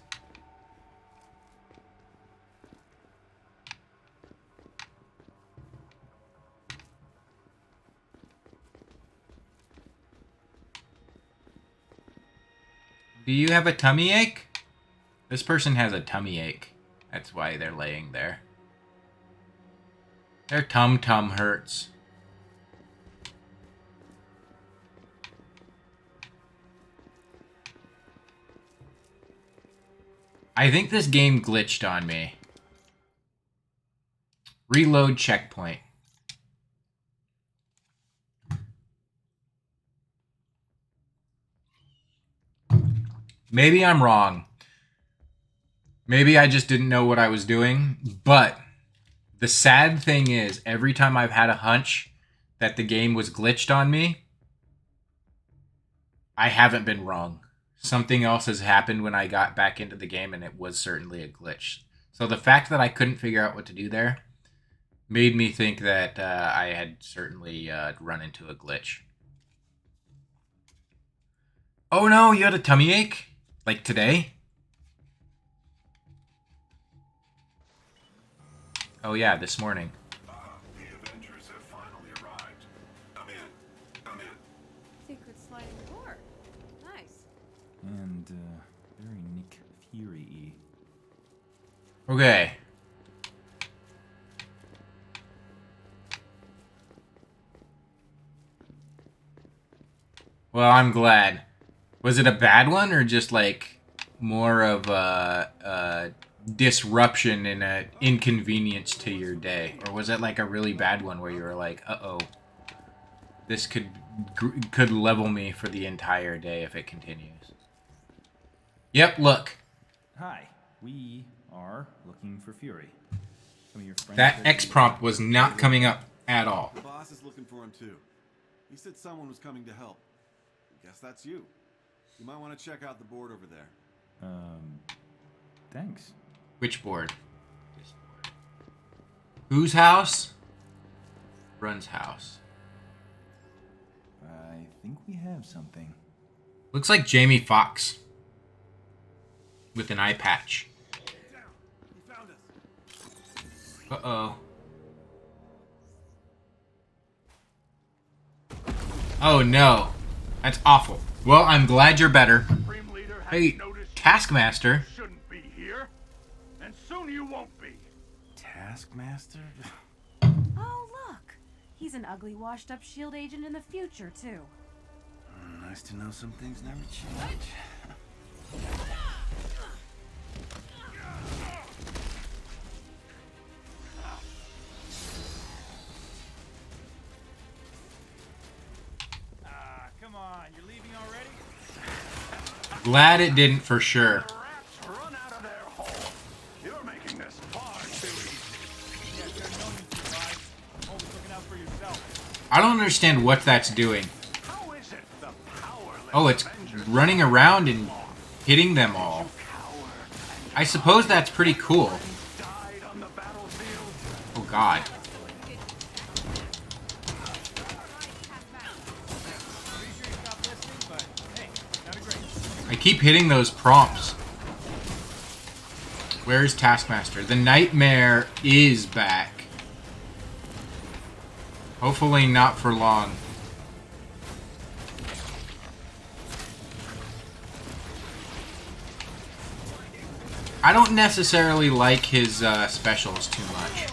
Do you have a tummy ache? This person has a tummy ache. That's why they're laying there. Their tum-tum hurts. I think this game glitched on me. Reload checkpoint. Maybe I'm wrong. Maybe I just didn't know what I was doing. But the sad thing is, every time I've had a hunch that the game was glitched on me, I haven't been wrong. Something else has happened when I got back into the game, and it was certainly a glitch. So the fact that I couldn't figure out what to do there made me think that I had certainly run into a glitch. Oh no, you had a tummy ache? Like today? Oh yeah, this morning. The Avengers have finally arrived. Come in. Come in. Secret sliding door. Nice. And, very Nick Fury-y. Okay. Well, I'm glad. Was it a bad one or just like more of a disruption and an inconvenience to your day? Or was it like a really bad one where you were like, uh-oh, this could level me for the entire day if it continues? Yep, look. Hi, we are looking for Fury. Some of your friends That said X you- prompt was not coming up at all. The boss is looking for him too. He said someone was coming to help. Guess that's you. You might want to check out the board over there. Thanks. Which board? This board. Whose house? Run's house. I think we have something. Looks like Jamie Foxx. With an eye patch. Down. He found us. Uh-oh. Oh no. That's awful. Well, I'm glad you're better. Supreme Leader has Hey, noticed Taskmaster. you shouldn't be here, and soon you won't be. Taskmaster? Oh, look. He's an ugly, washed-up S.H.I.E.L.D. agent in the future, too. Nice to know some things never change. Come on, you're leaving already? Glad it didn't for sure. Rats run out of their hole. You're making this far too easy. Yeah, you have no need to survive. Always looking out for yourself. I don't understand what that's doing. How is it the powerless Oh, it's Avengers running around and hitting them all. cower I suppose that's pretty cool. and died on the battlefield? Oh god. Pretty sure you stopped listening, but hey, sounded great. I keep hitting those prompts. Where's Taskmaster? The Nightmare is back. Hopefully not for long. I don't necessarily like his specials too much.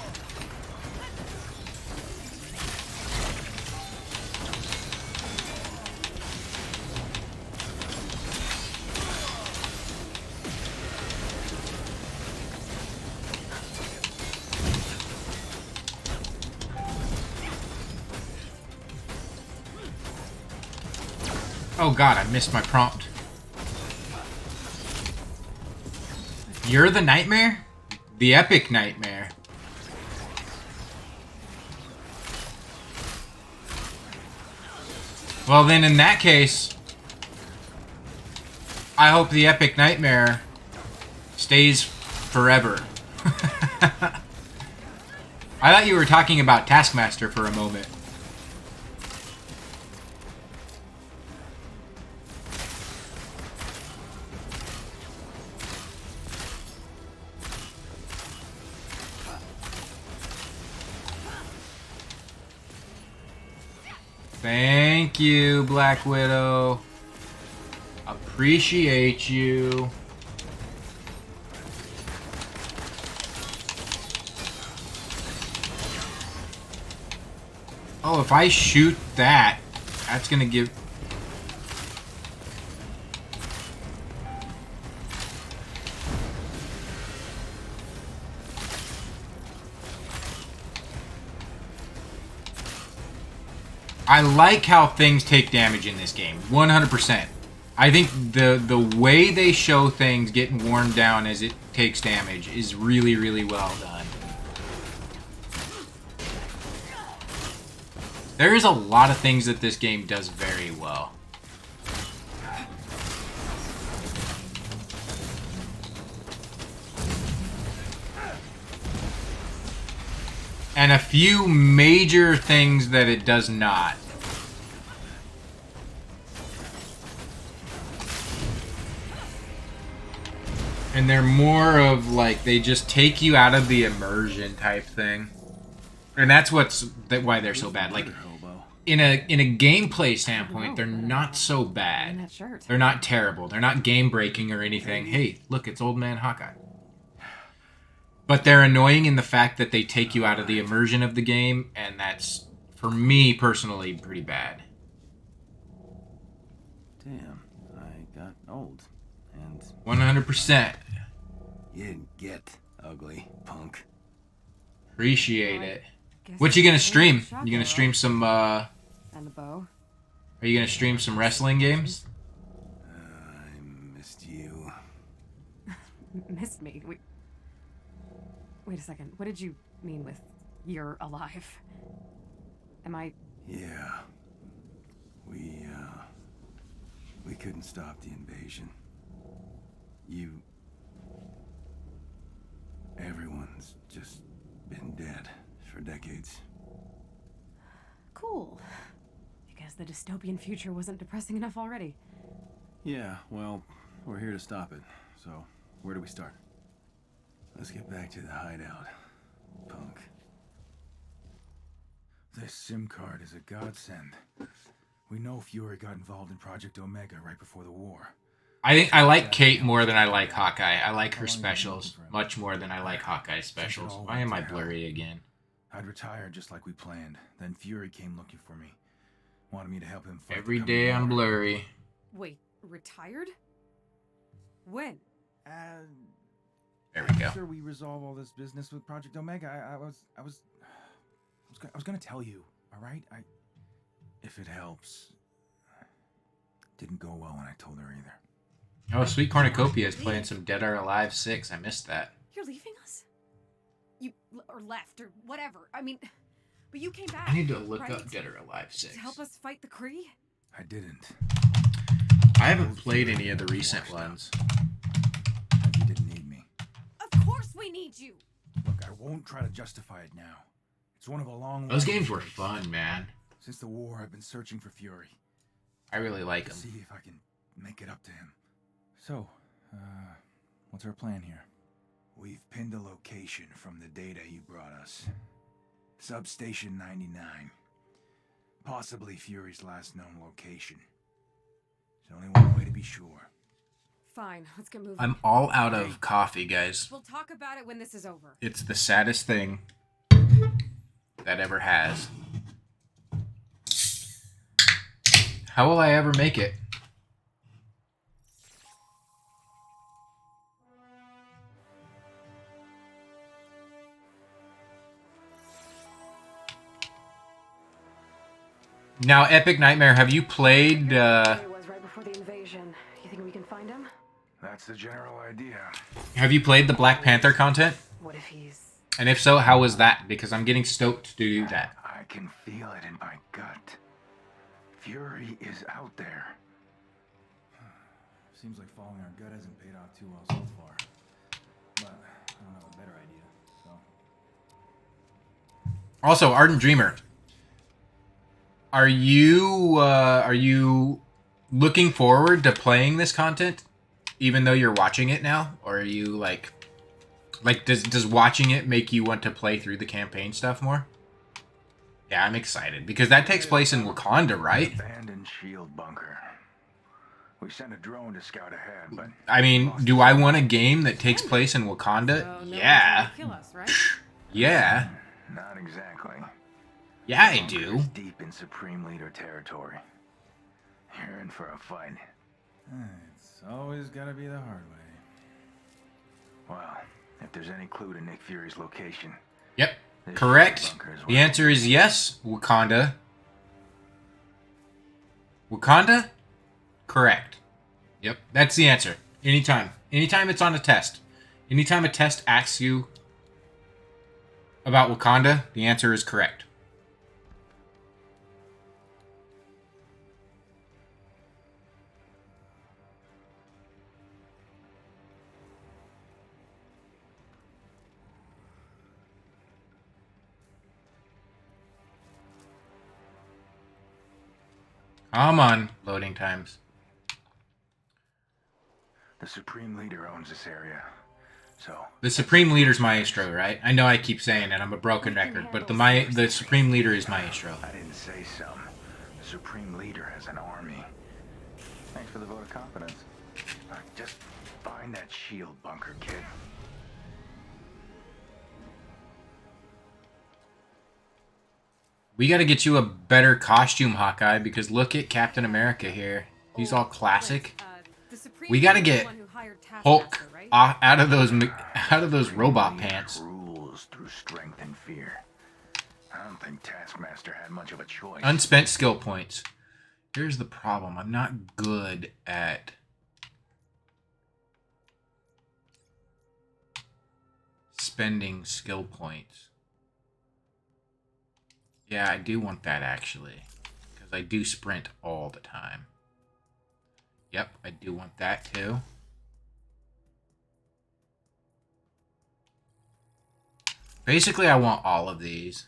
Oh god, I missed my prompt. You're the Nightmare? The Epic Nightmare. Well then, in that case, I hope the Epic Nightmare stays forever. I thought you were talking about Taskmaster for a moment. Thank you, Black Widow. Appreciate you. Oh, if I shoot that, that's gonna give... I like how things take damage in this game, 100%. I think the way they show things getting worn down as it takes damage is really, really well done. There is a lot of things that this game does very well. And a few major things that it does not. And they're more of like, they just take you out of the immersion type thing. And that's why they're so bad. Like, in a gameplay standpoint, they're not so In bad. that shirt. They're not terrible. They're not game breaking or anything. Hey, look, it's Old Man Hawkeye. But they're annoying in the fact that they take you out of the immersion of the game, and that's, for me personally, pretty bad. Damn, I got old. And 100%. You didn't get ugly, punk. Appreciate it. Guess What you gonna it's stream? shot You gonna arrow. stream some, And the bow. are you gonna stream some wrestling games? I missed you. Missed me. Wait a second. What did you mean with you're alive? Am I... Yeah. We couldn't stop the invasion. Everyone's just been dead for decades. Cool. Because the dystopian future wasn't depressing enough already. Yeah, well, we're here to stop it. So, where do we start? Let's get back to the hideout, punk. This SIM card is a godsend. We know Fury got involved in Project Omega right before the war. I think I like Kate more than I like Hawkeye. I like her specials much more than I like Hawkeye's specials. Why am I blurry again? I'd retired just like we planned. Then Fury came looking for me. Wanted me to help him fight Every the day I'm coming war. blurry. Wait, retired? When? There we go. After we resolve all this business with Project Omega, I was gonna tell you, all right? If it helps. Didn't go well when I told her either. Oh, Sweet Cornucopia is playing some Dead or Alive 6. I missed that. You're leaving us? You... or left, or whatever. I mean... But you came back, I need to look right? up Dead or Alive 6. To help us fight the Kree? I didn't. I haven't played any of the recent ones. You didn't need me. Of course we need you! Look, I won't try to justify it now. It's one of a long... Those line games of were races. fun, man. Since the war, I've been searching for Fury. I really like To them. see if I can make it up to him. So, what's our plan here? We've pinned a location from the data you brought us. Substation 99. Possibly Fury's last known location. There's only one way to be sure. Fine, let's get moving. I'm all out of coffee, guys. We'll talk about it when this is over. It's the saddest thing that ever has. How will I ever make it? Now, Epic Nightmare, have you played, It was right before the invasion. You think we can find him? That's the general idea. have you played the Black Panther content? What if he's... And if so, how was that? Because I'm getting stoked to do that. I can feel it in my gut. Fury is out there. Seems like following our gut hasn't paid off too well so far. But I don't have a better idea, so... Also, Ardent Dreamer, are you looking forward to playing this content, even though you're watching it now? Or are you like does watching it make you want to play through the campaign stuff more? Yeah, I'm excited because that takes place in Wakanda, right? Abandoned shield bunker. We sent a drone to scout ahead, but... I mean, do I want a game that takes place in Wakanda? So no one's Yeah. trying to kill us, right? Yeah. Not exactly. Yeah, I do. Bunker's deep in Supreme Leader territory. You're in for a fight. It's always gotta be the hard way. Well, if there's any clue to Nick Fury's location... Yep. this Correct. shield bunker is The where- answer is yes, Wakanda. Wakanda? Correct. Yep, that's the answer. Anytime. Anytime it's on a test. Anytime a test asks you about Wakanda, the answer is correct. Come on, loading times. The Supreme Leader owns this area. So... The Supreme Leader's Maestro, right? I know I keep saying it, I'm a broken record, but the Supreme Leader is Maestro. I didn't say some. The Supreme Leader has an army. Thanks for the vote of confidence. Just find that shield bunker, kid. We gotta get you a better costume, Hawkeye, because look at Captain America here. He's all classic. The Supreme We gotta Leader's the get one who hired Hulk Taskmaster, right? out of those out of those robot pants. Rules through strength and fear. I don't think Taskmaster had much of a choice. Unspent skill points. Here's the problem. I'm not good at spending skill points. Yeah, I do want that actually. Because I do sprint all the time. Yep, I do want that too. Basically, I want all of these.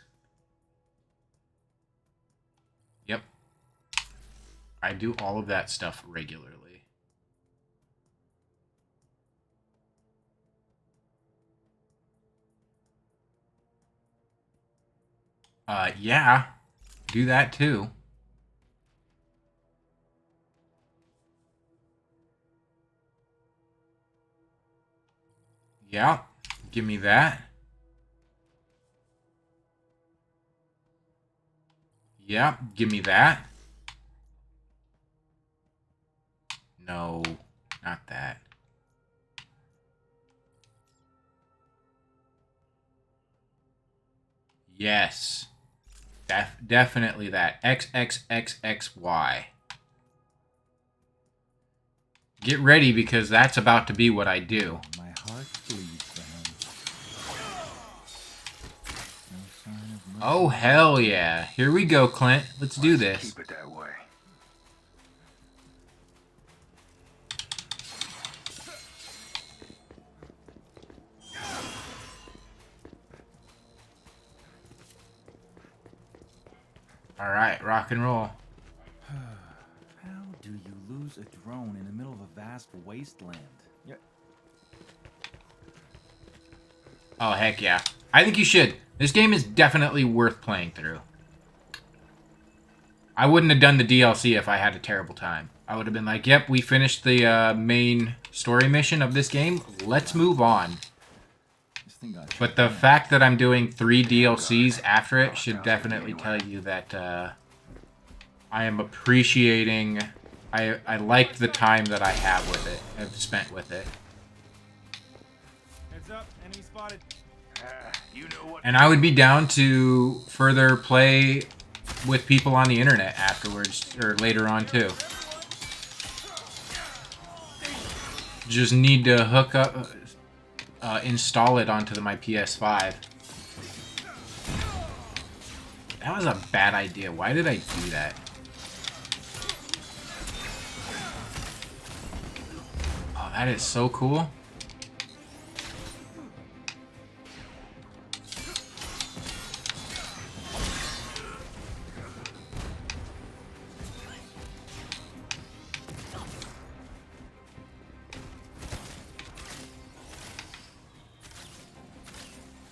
Yep. I do all of that stuff regularly. Yeah. Do that too. Yeah. Give me that. Yeah, give me that. No, not that. Yes. Definitely that. X, X, X, X, Y. Get ready because that's about to be what I do. My heart bleeds for him. No sign of mercy. Oh, hell yeah. Here we go, Clint. Let's do this. Keep it that way. Alright, rock and roll. How do you lose a drone in the middle of a vast wasteland? Yeah. Oh, heck yeah. I think you should. This game is definitely worth playing through. I wouldn't have done the DLC if I had a terrible time. I would have been like, yep, we finished the main story mission of this game. Let's move on. But the fact that I'm doing 3 DLCs after it should definitely tell you that I am appreciating... I liked the time that I have with it. I've spent with it. Heads up, enemy spotted. You know what? And I would be down to further play with people on the internet afterwards, or later on too. Just need to hook up, install it onto my PS5. That was a bad idea. Why did I do that? Oh, that is so cool.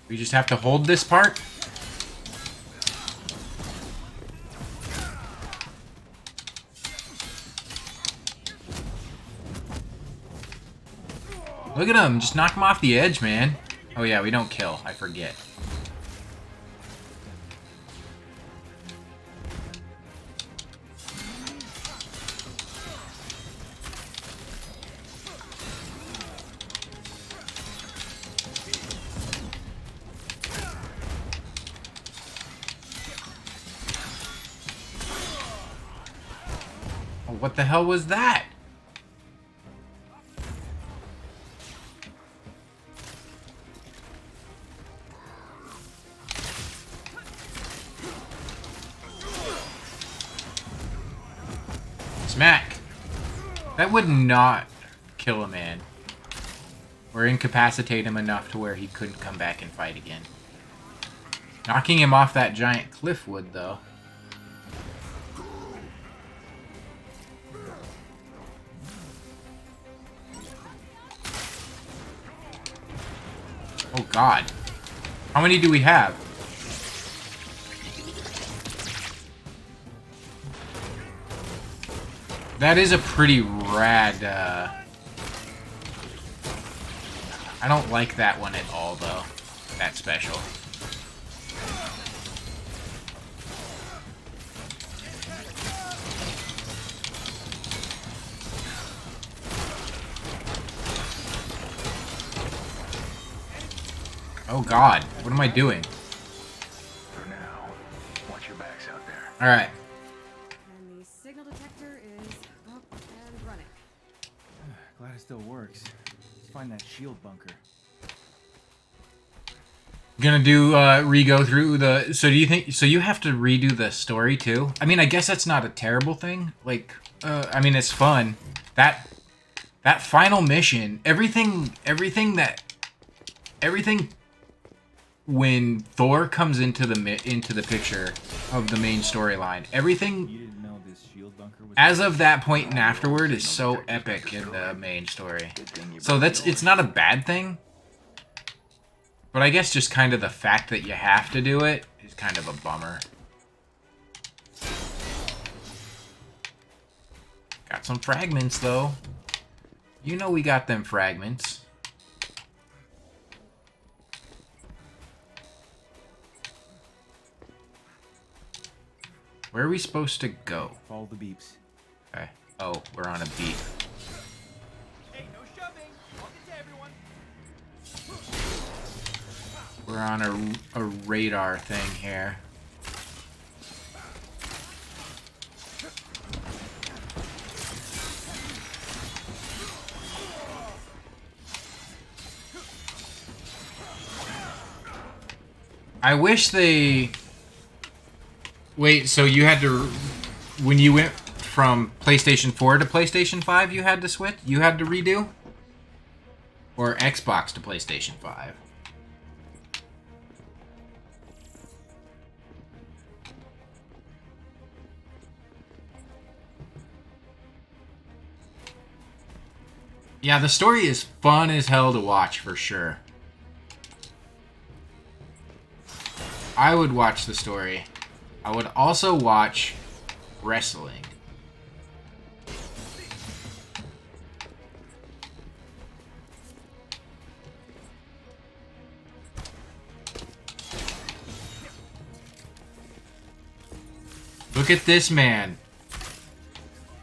We just have to hold this part. Look at him. Just knock him off the edge, man. Oh, yeah, we don't kill. I forget. Oh, what the hell was that? Smack! That would not kill a man. Or incapacitate him enough to where he couldn't come back and fight again. Knocking him off that giant cliff would, though. Oh god. How many do we have? That is a pretty rad, I don't like that one at all, though. That special. Oh god, what am I doing? For now, watch your backs out there. Alright. And the signal detector is up and running. Glad it still works. Let's find that shield bunker. Gonna do re-go through the so do you think so you have to redo the story too? I mean, I guess that's not a terrible thing. Like I mean, it's fun. That final mission, everything when Thor comes into the picture of the main storyline, everything You didn't know this shield bunker was as of that point and afterward is so epic in the main story. So it's not a bad thing. But I guess just kind of the fact that you have to do it is kind of a bummer. Got some fragments, though. You know we got them fragments. Where are we supposed to go? Follow the beeps. Okay. Oh, we're on a beat. Hey, no shoving. Welcome to everyone. We're on a radar thing here. I wish they... Wait, so you had to... When you went from PlayStation 4 to PlayStation 5, you had to switch? You had to redo? Or Xbox to PlayStation 5? Yeah, the story is fun as hell to watch, for sure. I would watch the story. I would also watch wrestling. Look at this man.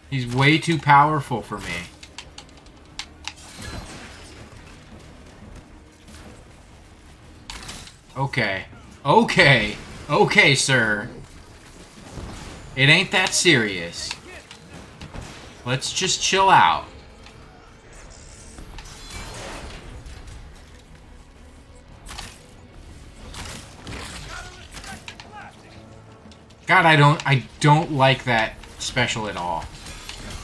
He's way too powerful for me. Okay. Okay. Okay, sir. It ain't that serious. Let's just chill out. God, I don't like that special at all.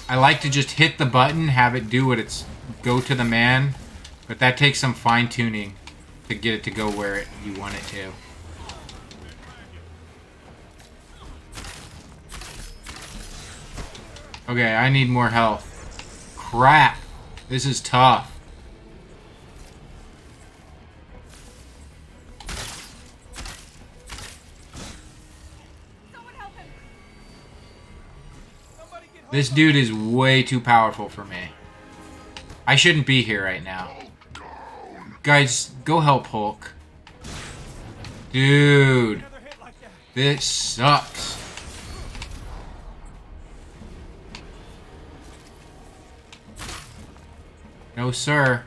I like to just hit the button, have it do what it's go to the man, but that takes some fine tuning to get it to go where you want it to. Okay, I need more health. Crap. This is tough. This dude is way too powerful for me. I shouldn't be here right now. Guys, go help Hulk. Dude. This sucks. No, sir.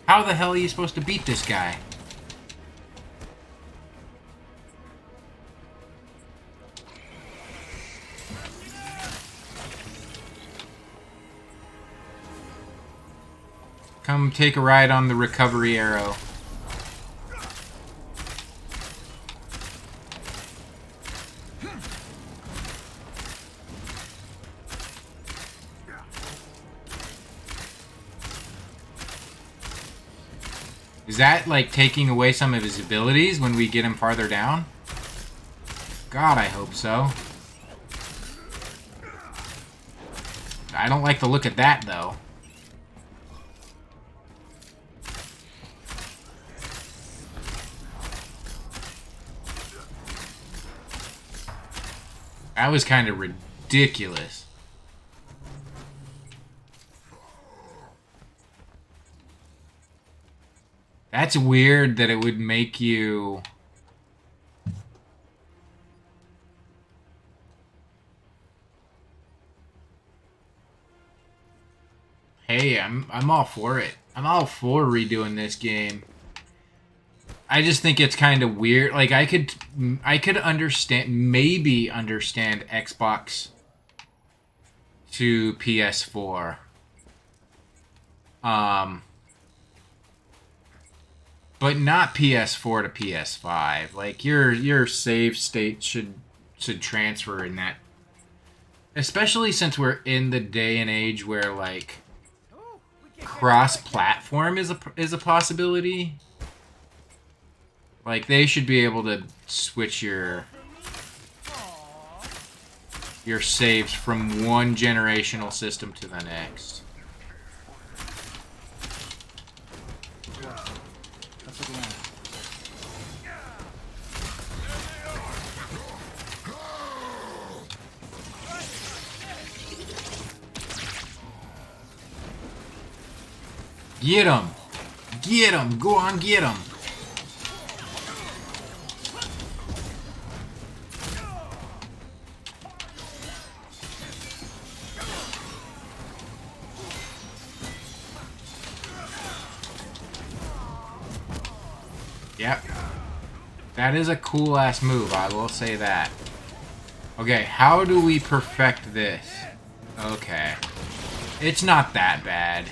How the hell are you supposed to beat this guy? Come take a ride on the recovery arrow. Is that, like, taking away some of his abilities when we get him farther down? God, I hope so. I don't like the look at that, though. That was kind of ridiculous. That's weird that it would make you... Hey, I'm all for it. I'm all for redoing this game. I just think it's kind of weird. Like I could understand, maybe understand Xbox to PS4. But not PS4 to PS5. Like your save state should transfer in that. Especially since we're in the day and age where like cross-platform is a possibility. Like they should be able to switch your saves from one generational system to the next. Get him! Get him! Go on, get him! Yep. That is a cool ass move, I will say that. Okay, how do we perfect this? Okay. It's not that bad.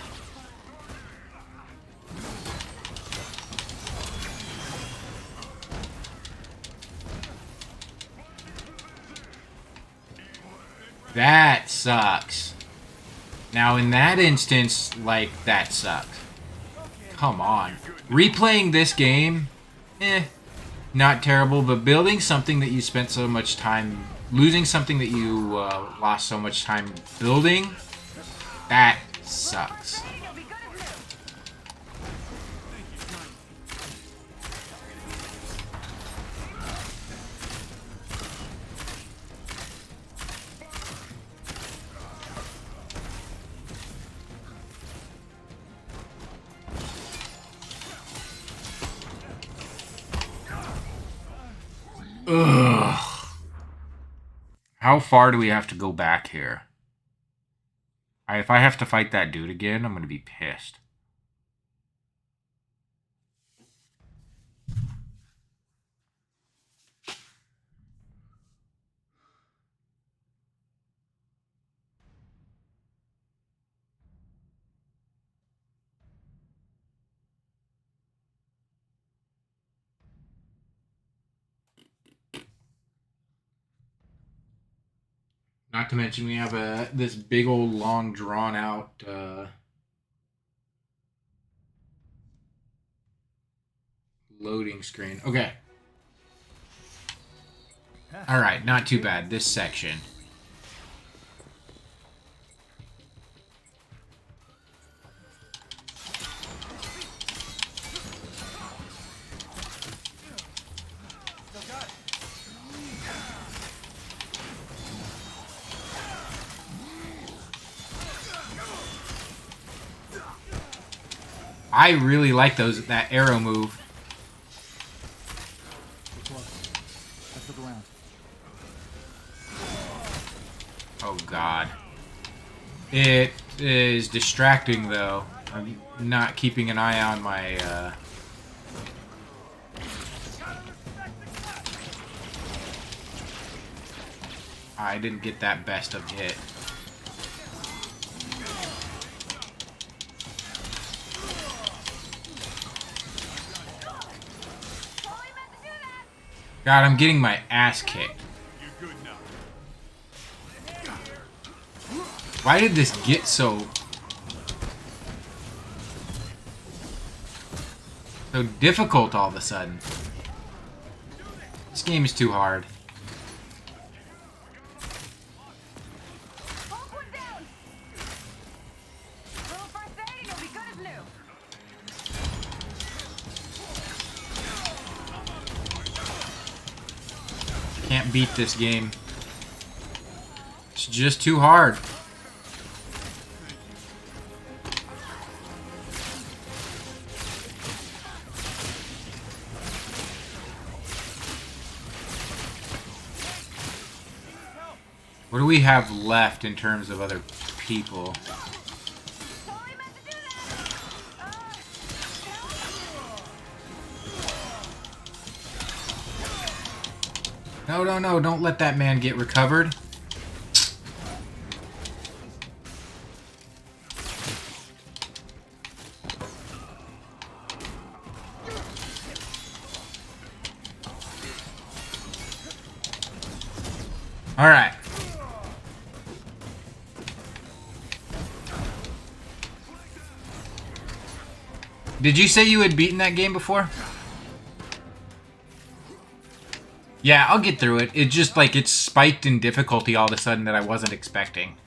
That sucks. Now, in that instance, like, that sucks. Come on. Replaying this game, not terrible, but building something that you spent so much time... Losing something that you lost so much time building, that sucks. Ugh. How far do we have to go back here? If I have to fight that dude again, I'm going to be pissed. Not to mention we have this big old long drawn out loading screen. Okay. All right, not too bad this section. I really like that arrow move. Oh god. It is distracting though. I'm not keeping an eye on my I didn't get that best of hit. God, I'm getting my ass kicked. Why did this get so difficult all of a sudden? This game is too hard. Can't beat this game. It's just too hard. What do we have left in terms of other people? No, no, no, don't let that man get recovered. Alright. Did you say you had beaten that game before? Yeah, I'll get through it. It just, like, it's spiked in difficulty all of a sudden that I wasn't expecting.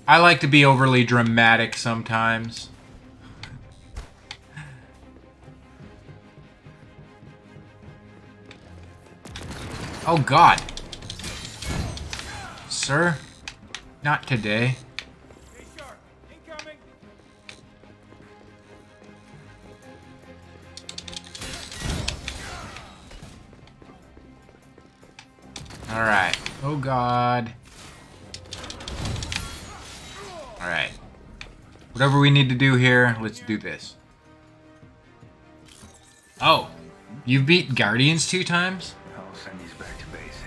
I like to be overly dramatic sometimes. Oh, God. Sir? Not today. Stay sharp. Incoming. Alright. Oh, God. Alright. Whatever we need to do here, let's do this. Oh. You beat Guardians 2 times? I'll send these back to base.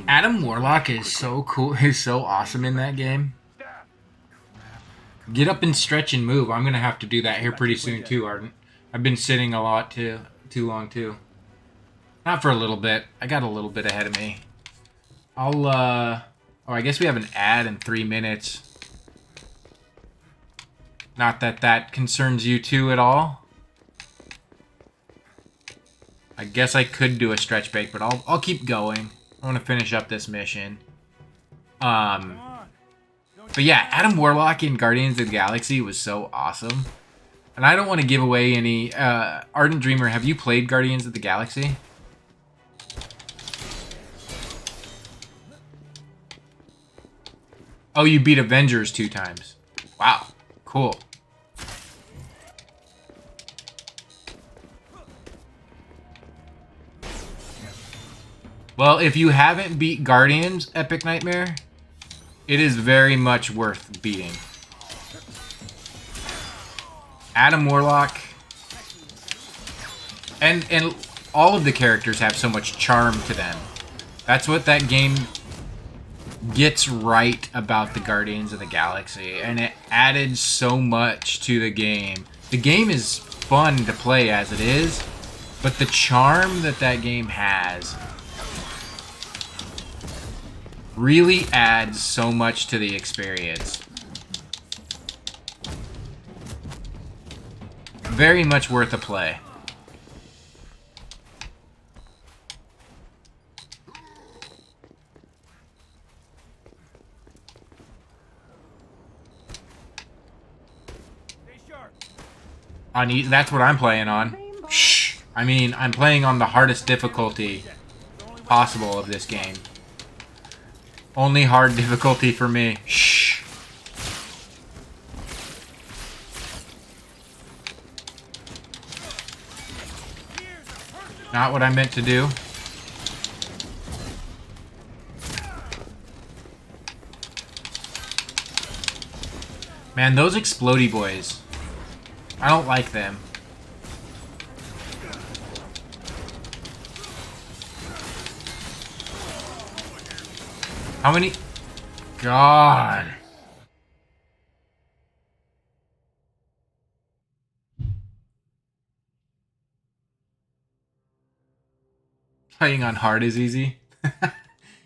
Adam Warlock is so cool. He's so awesome in that game. Get up and stretch and move. I'm gonna have to do that here pretty soon too, Arden. I've been sitting a lot too long too. Not for a little bit. I got a little bit ahead of me. I'll oh, I guess we have an ad in 3 minutes. Not that that concerns you two at all. I guess I could do a stretch break, but I'll keep going. I want to finish up this mission. But yeah, Adam Warlock in Guardians of the Galaxy was so awesome. And I don't want to give away any... Ardent Dreamer, have you played Guardians of the Galaxy? Oh, you beat Avengers 2 times. Wow, cool. Well, if you haven't beat Guardians Epic Nightmare, it is very much worth beating. Adam Warlock and all of the characters have so much charm to them. That's what that game gets right about the Guardians of the Galaxy, and it added so much to the game. The game is fun to play as it is, but the charm that that game has really adds so much to the experience. Very much worth a play. That's what I'm playing on. Shh. I mean, I'm playing on the hardest difficulty possible of this game. Only hard difficulty for me. Shh. Not what I meant to do. Man, those explodey boys. I don't like them. How many? God. Playing on hard is easy.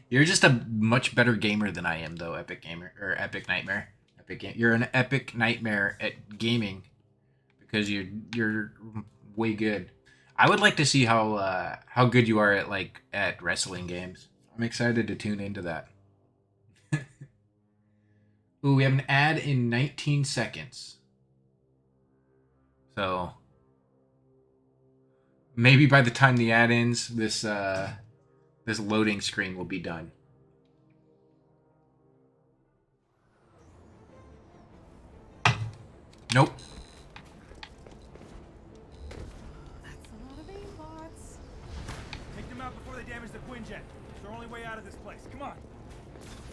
You're just a much better gamer than I am, though, Epic Gamer or Epic Nightmare. You're an epic nightmare at gaming because you're way good. I would like to see how good you are at wrestling games. I'm excited to tune into that. Ooh, we have an ad in 19 seconds. So maybe by the time the ad ends, this loading screen will be done. Nope. That's a lot of aimbots. Take them out before they damage the Quinjet. It's our only way out of this place. Come on.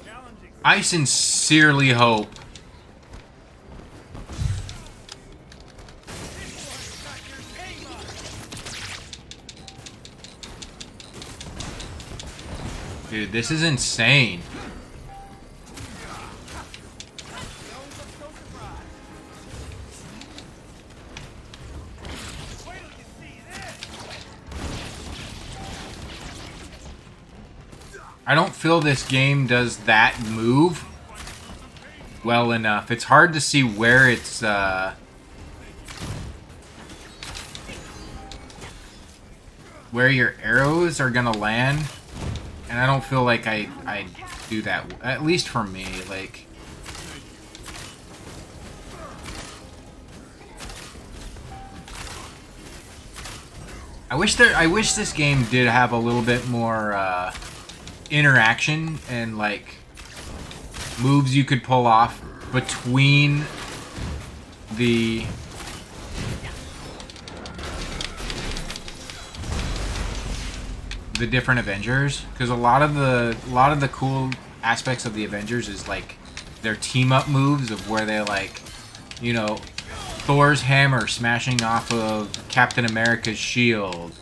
Challenging I sincerely hope dude, this is insane. I don't feel this game does that move well enough. It's hard to see where it's where your arrows are gonna land, and I don't feel like I do that, at least for me. Like, I wish this game did have a little bit more interaction and like moves you could pull off between the different Avengers, because a lot of the cool aspects of the Avengers is like their team up moves of where they like, you know, Thor's hammer smashing off of Captain America's shield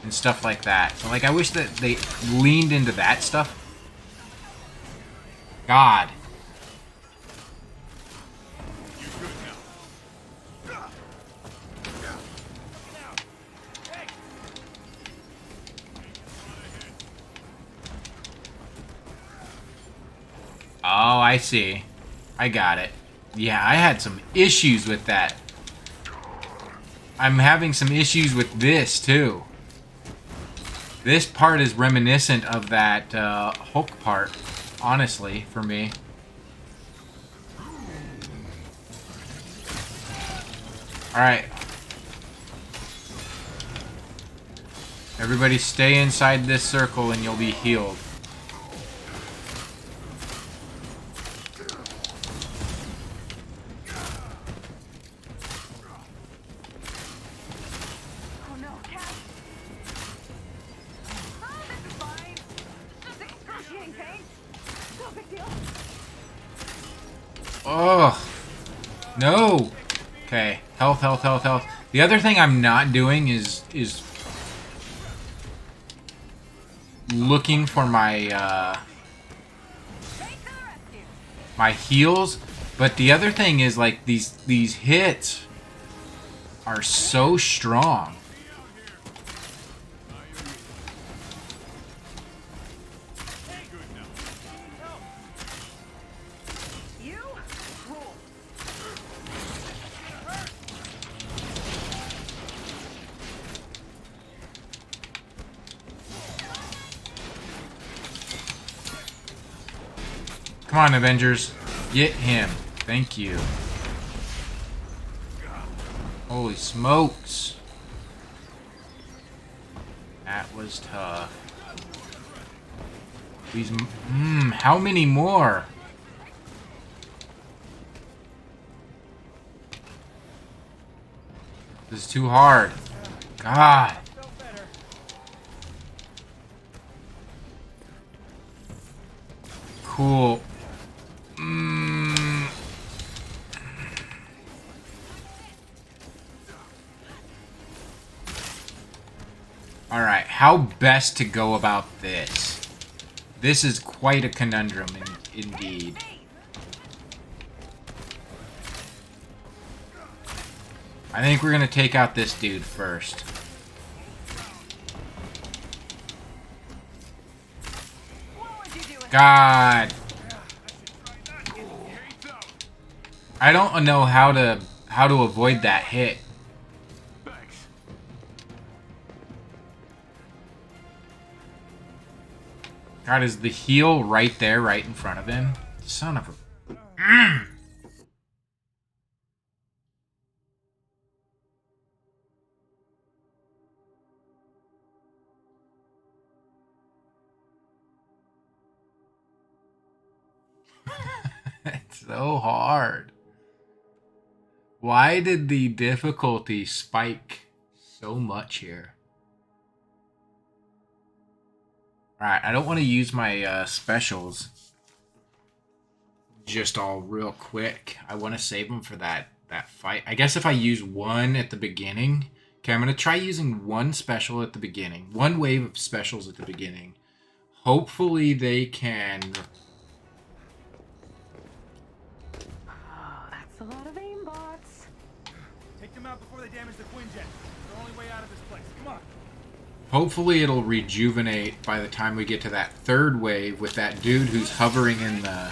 and stuff like that. So like I wish that they leaned into that stuff. God. Oh, I see. I got it. Yeah, I had some issues with that. I'm having some issues with this, too. This part is reminiscent of that Hulk part, honestly, for me. Alright. Everybody stay inside this circle and you'll be healed. Oh, no. Okay, health, health, health, health. The other thing I'm not doing is looking for my my heals. But the other thing is like these hits are so strong. Come on, Avengers. Get him. Thank you. Holy smokes. That was tough. These... how many more? This is too hard. God. Cool. Alright, how best to go about this? This is quite a conundrum indeed. I think we're gonna take out this dude first. God. I don't know how to avoid that hit. God, is the heal right there, right in front of him? Son of a... It's so hard. Why did the difficulty spike so much here? Alright, I don't want to use my specials. just all real quick. I want to save them for that fight. I guess if I use one at the beginning. Okay, I'm going to try using one special at the beginning. One wave of specials at the beginning. Hopefully they can... Oh, that's a lot of aimbots. Take them out before they damage the Quinjet. It's the only way out of this place. Come on. Hopefully it'll rejuvenate by the time we get to that third wave with that dude who's hovering in the...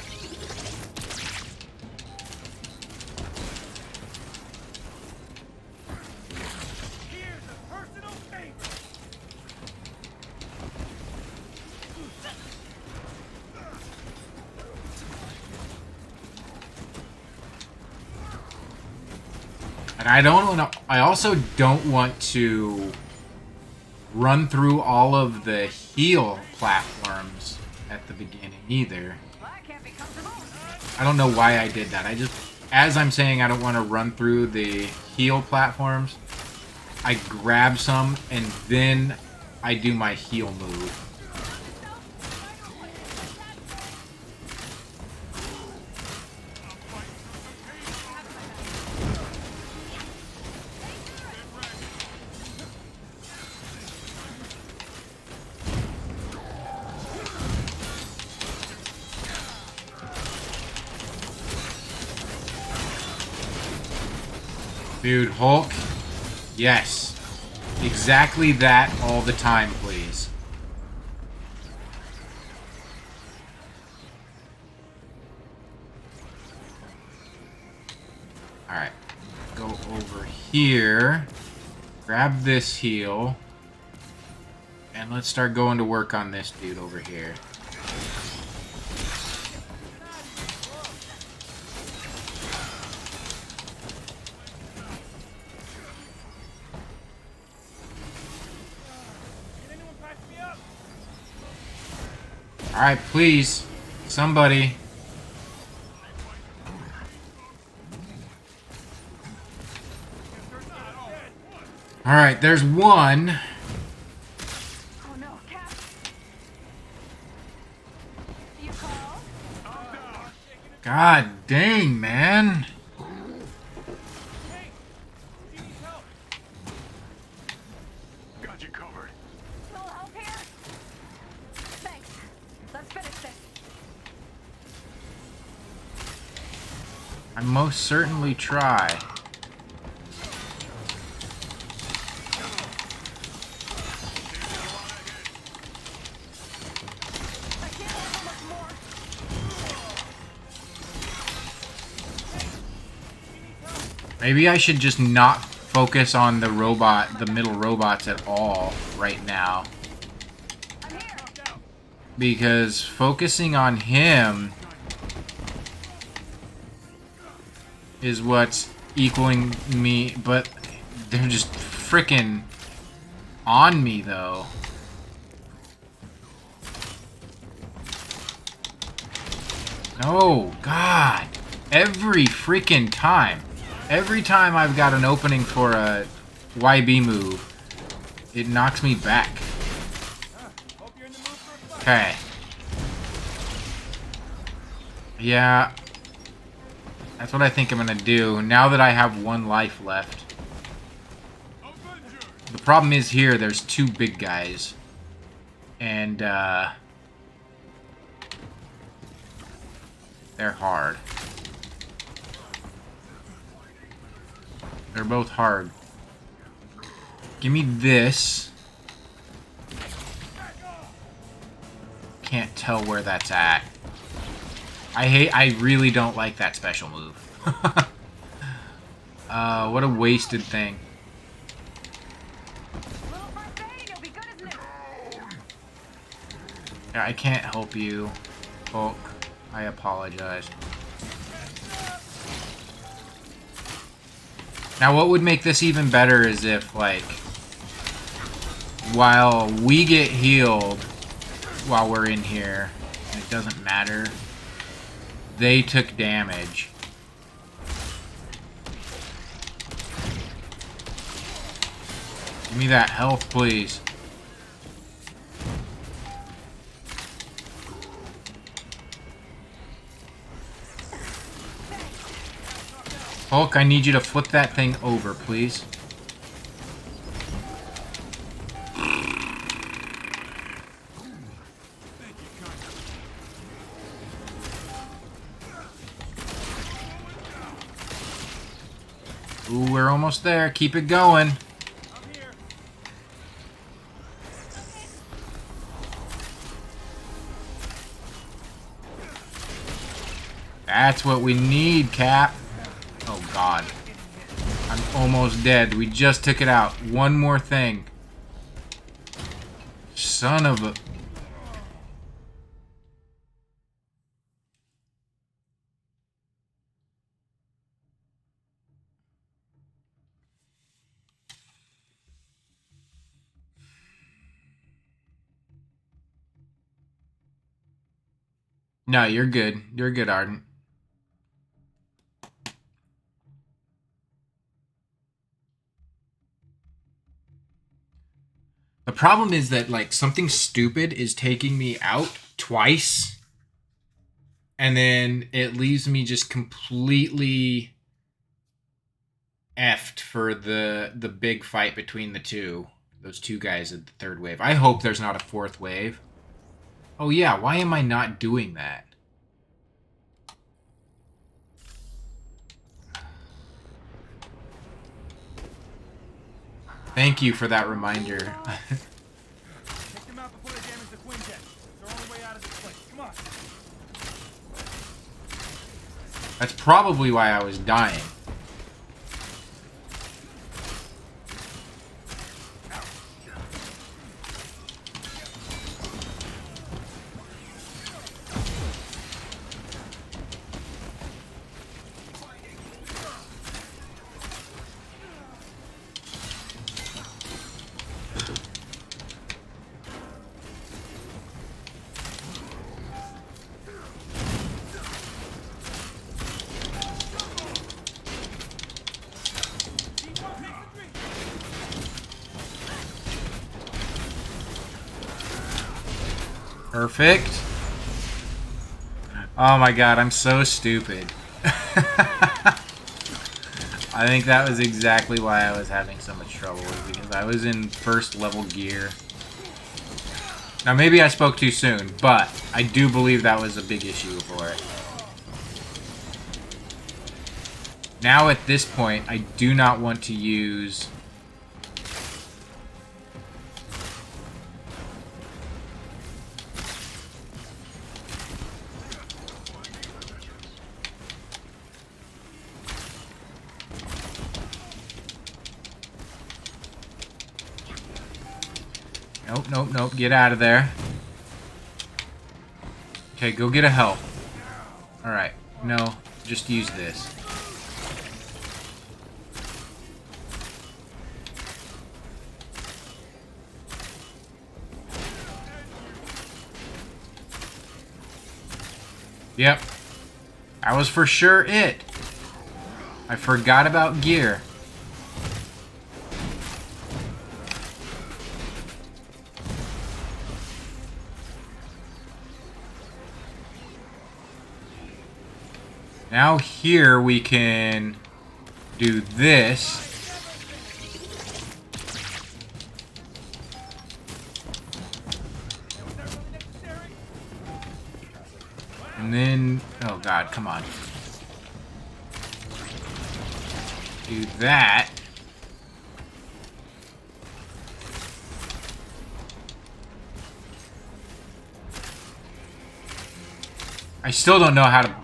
Here's a personal favor. And I also don't want to run through all of the heal platforms at the beginning either. I don't know why I did that. As I'm saying I don't want to run through the heal platforms, I grab some and then I do my heal move. Dude, Hulk. Yes. Exactly that all the time, please. Alright. Go over here. Grab this heal. And let's start going to work on this dude over here. Alright, please. Somebody. Alright, there's one. Oh no, Cap. You called? God dang, man. Got you covered. Little help here? Thanks. Let's finish this. I most certainly try. I can't handle much more. Maybe I should just not focus on the middle robots at all right now. I'm here. Because focusing on him is what's equaling me, but they're just freaking on me though. No, God. Every freaking time. Every time I've got an opening for a YB move, it knocks me back. Okay. Yeah. That's what I think I'm gonna do, now that I have one life left. The problem is here, there's two big guys. And, they're hard. They're both hard. Give me this. Can't tell where that's at. I really don't like that special move. What a wasted thing. Little first aid, you'll be good as new. Yeah, I can't help you, Hulk. I apologize. Now, what would make this even better is if, like, while we get healed while we're in here, and it doesn't matter, they took damage. Give me that health, please. Hulk, I need you to flip that thing over, please. Ooh, we're almost there. Keep it going. I'm here. That's what we need, Cap. Oh, God. I'm almost dead. We just took it out. One more thing. Son of a... No, you're good. You're good, Arden. The problem is that, like, something stupid is taking me out twice, and then it leaves me just completely effed for the big fight between those two guys at the third wave. I hope there's not a fourth wave. Oh yeah, why am I not doing that? Thank you for that reminder. Take them out before they damage the Quinjet. It's our only way out of this place. Come on. That's probably why I was dying. Perfect. Oh my god, I'm so stupid. I think that was exactly why I was having so much trouble, because I was in first level gear. Now maybe I spoke too soon, but I do believe that was a big issue for it. Now at this point, I do not want to use... Nope, nope, nope. Get out of there. Okay, go get a help. Alright. No, just use this. Yep. That was for sure it. I forgot about gear. Now here we can do this. And then, oh god, come on. Do that. I still don't know how to...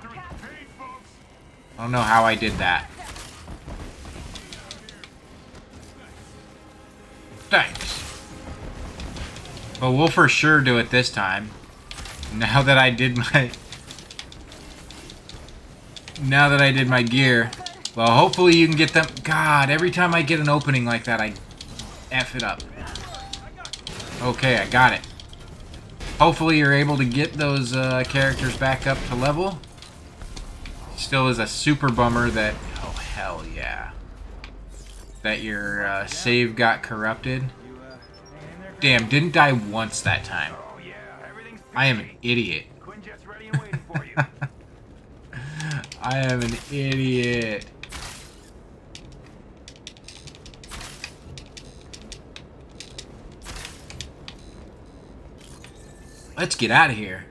I don't know how I did that. Thanks. But we'll for sure do it this time. Now that I did my... Now that I did my gear. Well, hopefully you can get them... God, every time I get an opening like that, I F it up. Okay, I got it. Hopefully you're able to get those characters back up to level. Still is a super bummer that... Oh, hell yeah. That your save got corrupted. Damn, didn't die once that time. I am an idiot. I am an idiot. Let's get out of here.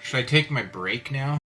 Should I take my break now?